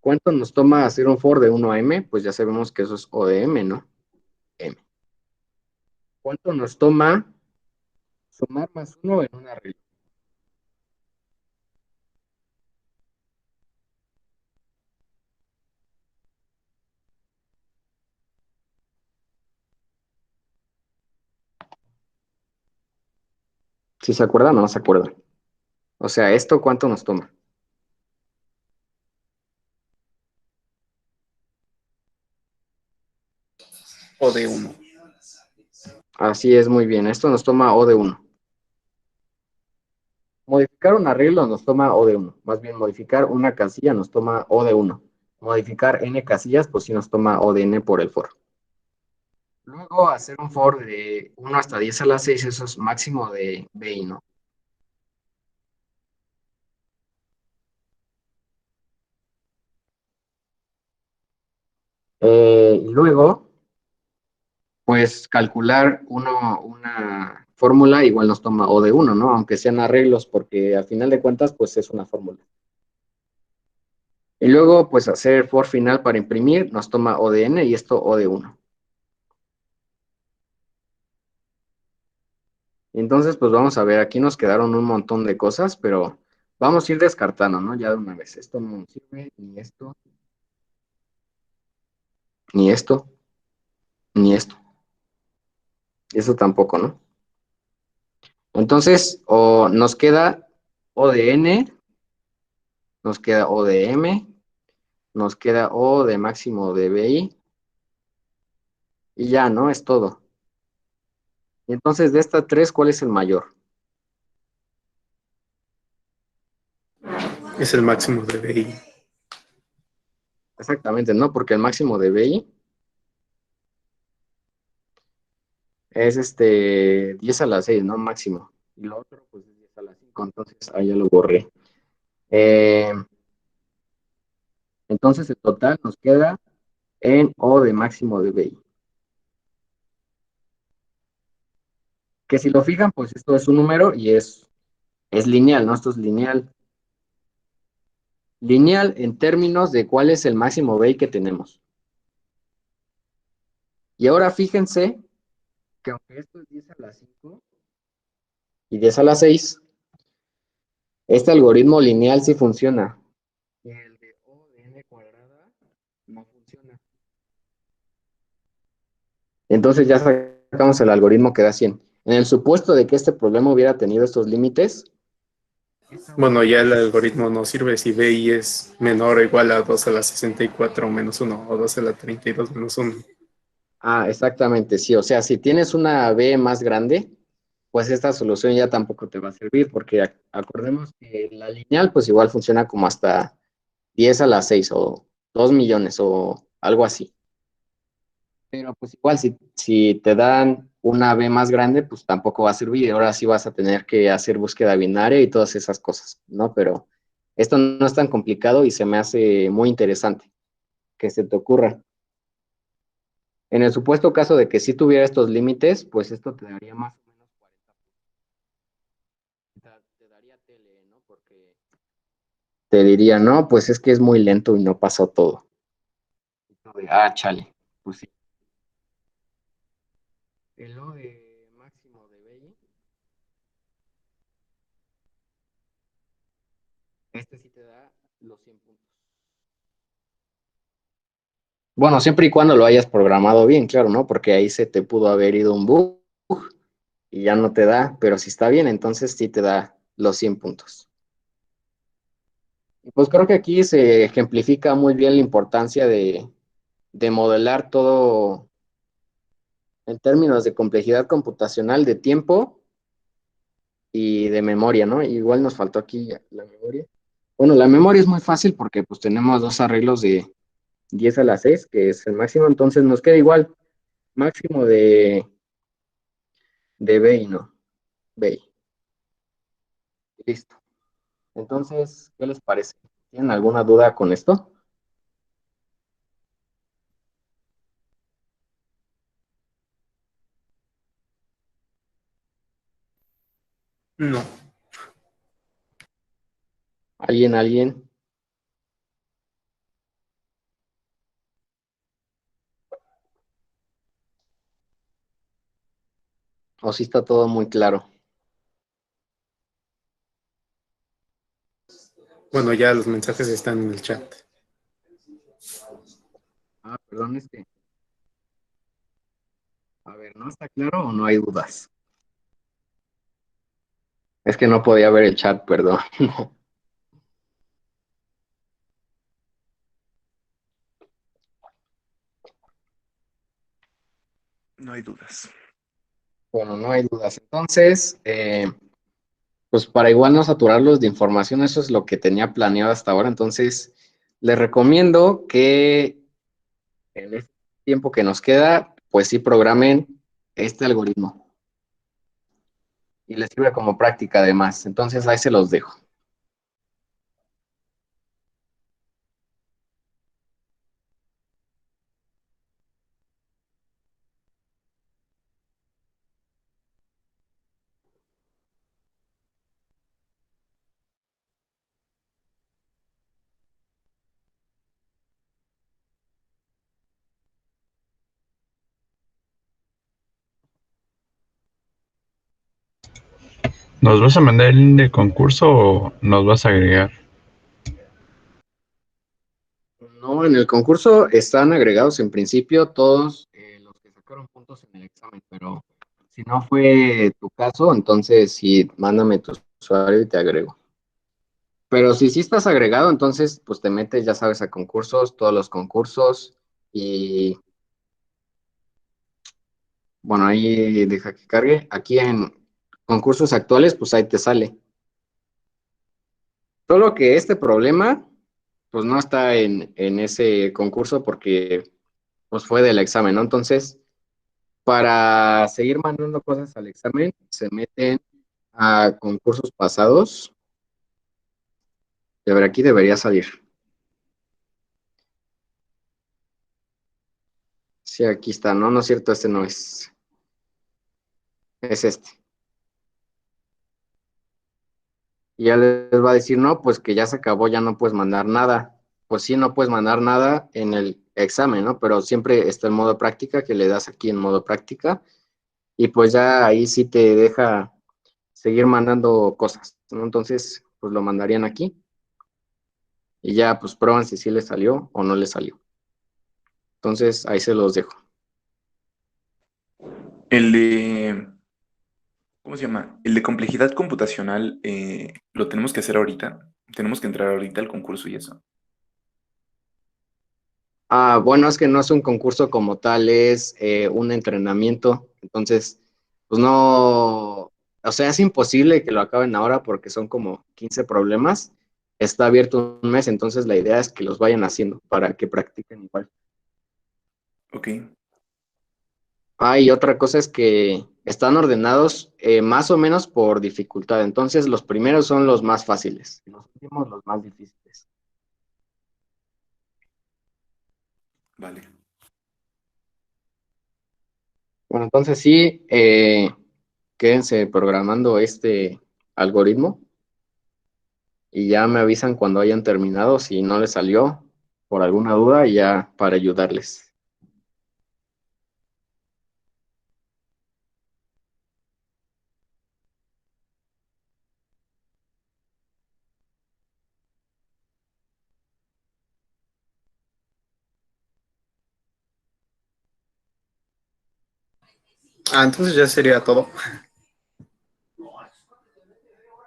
¿Cuánto nos toma hacer un for de 1 a M? Pues ya sabemos que eso es O de M, ¿no? M. ¿Cuánto nos toma sumar más 1 en un arreglo? ¿Si se acuerdan o no se acuerdan? O sea, ¿esto cuánto nos toma? O de 1. Así es, muy bien. Esto nos toma O de 1. Modificar un arreglo nos toma O de 1. Más bien, modificar una casilla nos toma O de 1. Modificar n casillas, pues sí nos toma O de n por el for. Luego, hacer un for de 1 hasta 10 a la 6, eso es máximo de BI, ¿no? Y luego, pues calcular una fórmula igual nos toma O de 1, ¿no? Aunque sean arreglos, porque al final de cuentas, pues es una fórmula. Y luego, pues hacer for final para imprimir nos toma O de n y esto O de 1. Entonces, pues vamos a ver, aquí nos quedaron un montón de cosas, pero vamos a ir descartando, ¿no? Ya de una vez. Esto no nos sirve, ni esto, ni esto. Eso tampoco, ¿no? Entonces, o nos queda O de n, nos queda O de m, nos queda O de máximo de BI, y ya, ¿no? Es todo. Y entonces, de estas tres, ¿cuál es el mayor? Es el máximo de BI. Exactamente, ¿no? Porque el máximo de BI es 10 a la 6, ¿no? Máximo. Y lo otro, pues es 10 a la 5, entonces ahí ya lo borré. Eh, entonces el total nos queda en O de máximo de BI. Que si lo fijan, pues esto es un número y es lineal, ¿no? Esto es lineal. Lineal en términos de cuál es el máximo BI que tenemos. Y ahora fíjense que aunque esto es 10 a la 5 y 10 a la 6, este algoritmo lineal sí funciona. El de O de no funciona. Entonces ya sacamos el algoritmo que da 100. En el supuesto de que este problema hubiera tenido estos límites, Bueno, ya el algoritmo no sirve si BI es menor o igual a 2 a la 64 menos uno o 2 a la 32 menos uno. exactamente, sí. O sea, si tienes una B más grande, pues esta solución ya tampoco te va a servir, porque acordemos que la lineal, pues igual funciona como hasta 10 a la 6 o 2 millones o algo así. Pero pues igual, si te dan una B más grande, pues tampoco va a servir. Ahora sí vas a tener que hacer búsqueda binaria y todas esas cosas, ¿no? Pero esto no es tan complicado y se me hace muy interesante que se te ocurra. En el supuesto caso de que sí tuviera estos límites, pues esto te daría más o menos 40 puntos. Te daría tele, ¿no? Porque te diría, no, pues es que es muy lento y no pasó todo. Chale, pues sí. El lo de máximo de Belli, este sí te da los 100 puntos. Bueno, siempre y cuando lo hayas programado bien, claro, ¿no? Porque ahí se te pudo haber ido un bug y ya no te da, pero si está bien, entonces sí te da los 100 puntos. Y pues creo que aquí se ejemplifica muy bien la importancia de modelar todo en términos de complejidad computacional, de tiempo y de memoria, ¿no? Igual nos faltó aquí la memoria. Bueno, la memoria es muy fácil porque pues tenemos dos arreglos de 10 a la 6, que es el máximo, entonces nos queda igual, máximo de BI, ¿no? BI. Listo. Entonces, ¿qué les parece? ¿Tienen alguna duda con esto? No. ¿Alguien? ¿O sí está todo muy claro? Bueno, ya los mensajes están en el chat. Perdón, a ver, ¿no está claro o no hay dudas? Es que no podía ver el chat, perdón. No hay dudas. Bueno, no hay dudas. Entonces, pues para igual no saturarlos de información, eso es lo que tenía planeado hasta ahora. Entonces, les recomiendo que en este tiempo que nos queda, pues sí programen este algoritmo. Y les sirve como práctica además. Entonces, ahí se los dejo. ¿Nos vas a mandar el link de concurso o nos vas a agregar? No, en el concurso están agregados en principio todos los que sacaron puntos en el examen, pero si no fue tu caso, entonces sí, mándame tu usuario y te agrego. Pero si sí estás agregado, entonces pues te metes, ya sabes, a concursos, todos los concursos y bueno, ahí deja que cargue. Aquí en concursos actuales, pues ahí te sale. Solo que este problema, pues no está en ese concurso porque pues fue del examen, ¿no? Entonces, para seguir mandando cosas al examen, se meten a concursos pasados. De ver, aquí debería salir. Sí, aquí está. No, no es cierto, este no es. Es este. Y ya les va a decir, no, pues que ya se acabó, ya no puedes mandar nada. Pues sí, no puedes mandar nada en el examen, ¿no? Pero siempre está el modo práctica, que le das aquí en modo práctica. Y pues ya ahí sí te deja seguir mandando cosas, ¿no? Entonces, pues lo mandarían aquí. Y ya, pues prueban si sí le salió o no le salió. Entonces, ahí se los dejo. El de, ¿cómo se llama? El de complejidad computacional, lo tenemos que hacer ahorita. Tenemos que entrar ahorita al concurso y eso. Bueno, es que no es un concurso como tal, es un entrenamiento. Entonces, pues no, o sea, es imposible que lo acaben ahora porque son como 15 problemas. Está abierto un mes, entonces la idea es que los vayan haciendo para que practiquen igual. Ok. Y otra cosa es que están ordenados más o menos por dificultad. Entonces, los primeros son los más fáciles, los últimos los más difíciles. Vale. Bueno, entonces sí, quédense programando este algoritmo y ya me avisan cuando hayan terminado si no les salió por alguna duda y ya para ayudarles. Entonces ya sería todo.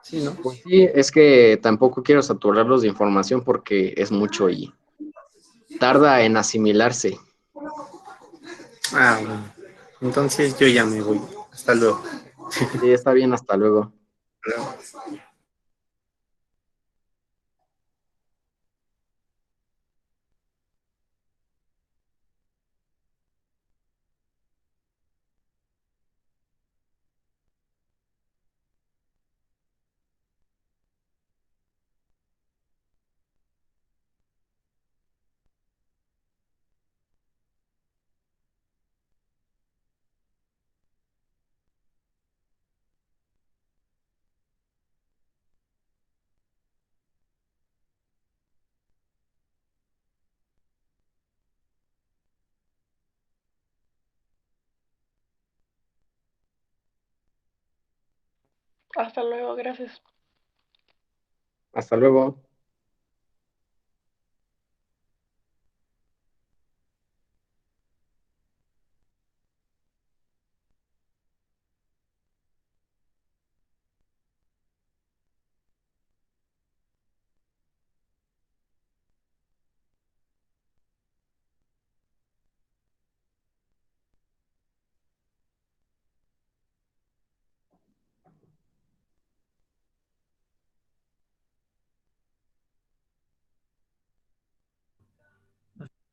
Sí, ¿no? Pues sí, es que tampoco quiero saturarlos de información porque es mucho y tarda en asimilarse. Bueno. Entonces yo ya me voy. Hasta luego. Sí, está bien, hasta luego. Hasta luego, gracias. Hasta luego.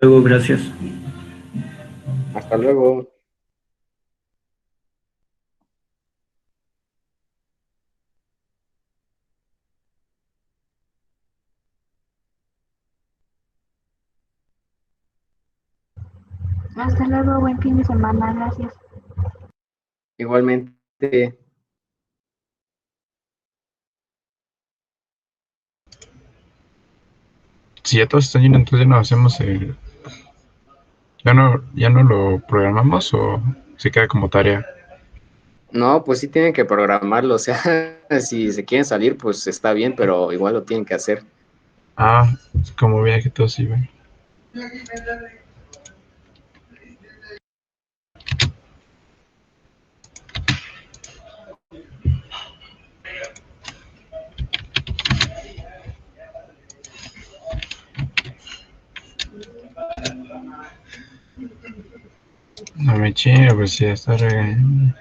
Luego, gracias. Hasta luego. Hasta luego, buen fin de semana, gracias. Igualmente. Si ya todos están llenos, entonces ya no hacemos ya no lo programamos o se queda como tarea. No, pues sí tienen que programarlo. O sea, si se quieren salir, pues está bien, pero igual lo tienen que hacer. Como veía que todos iban. No me chingo, pues si ya está regañando.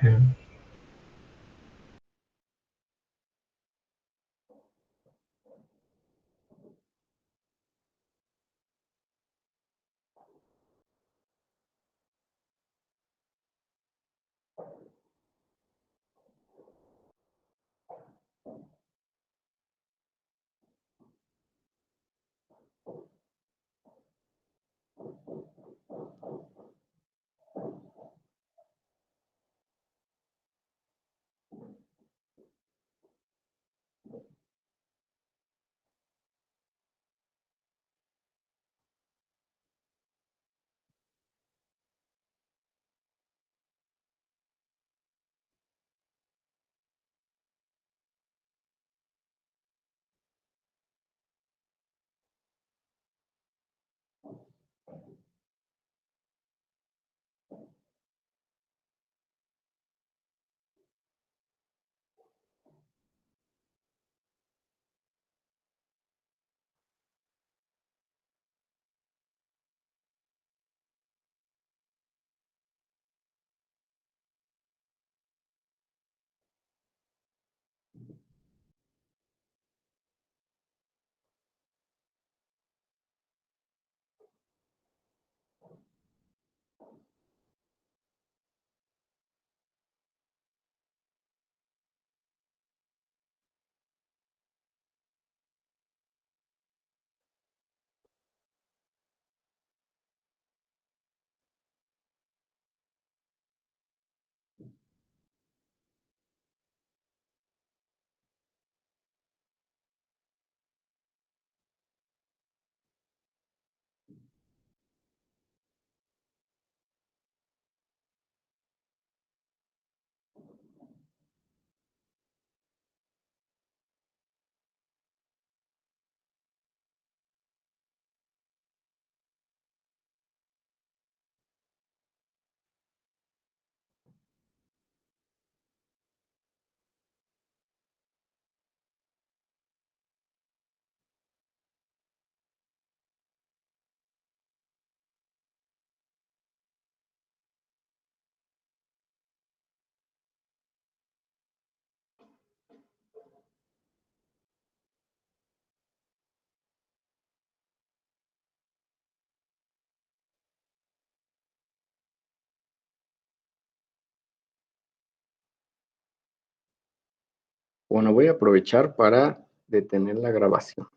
Bueno, voy a aprovechar para detener la grabación.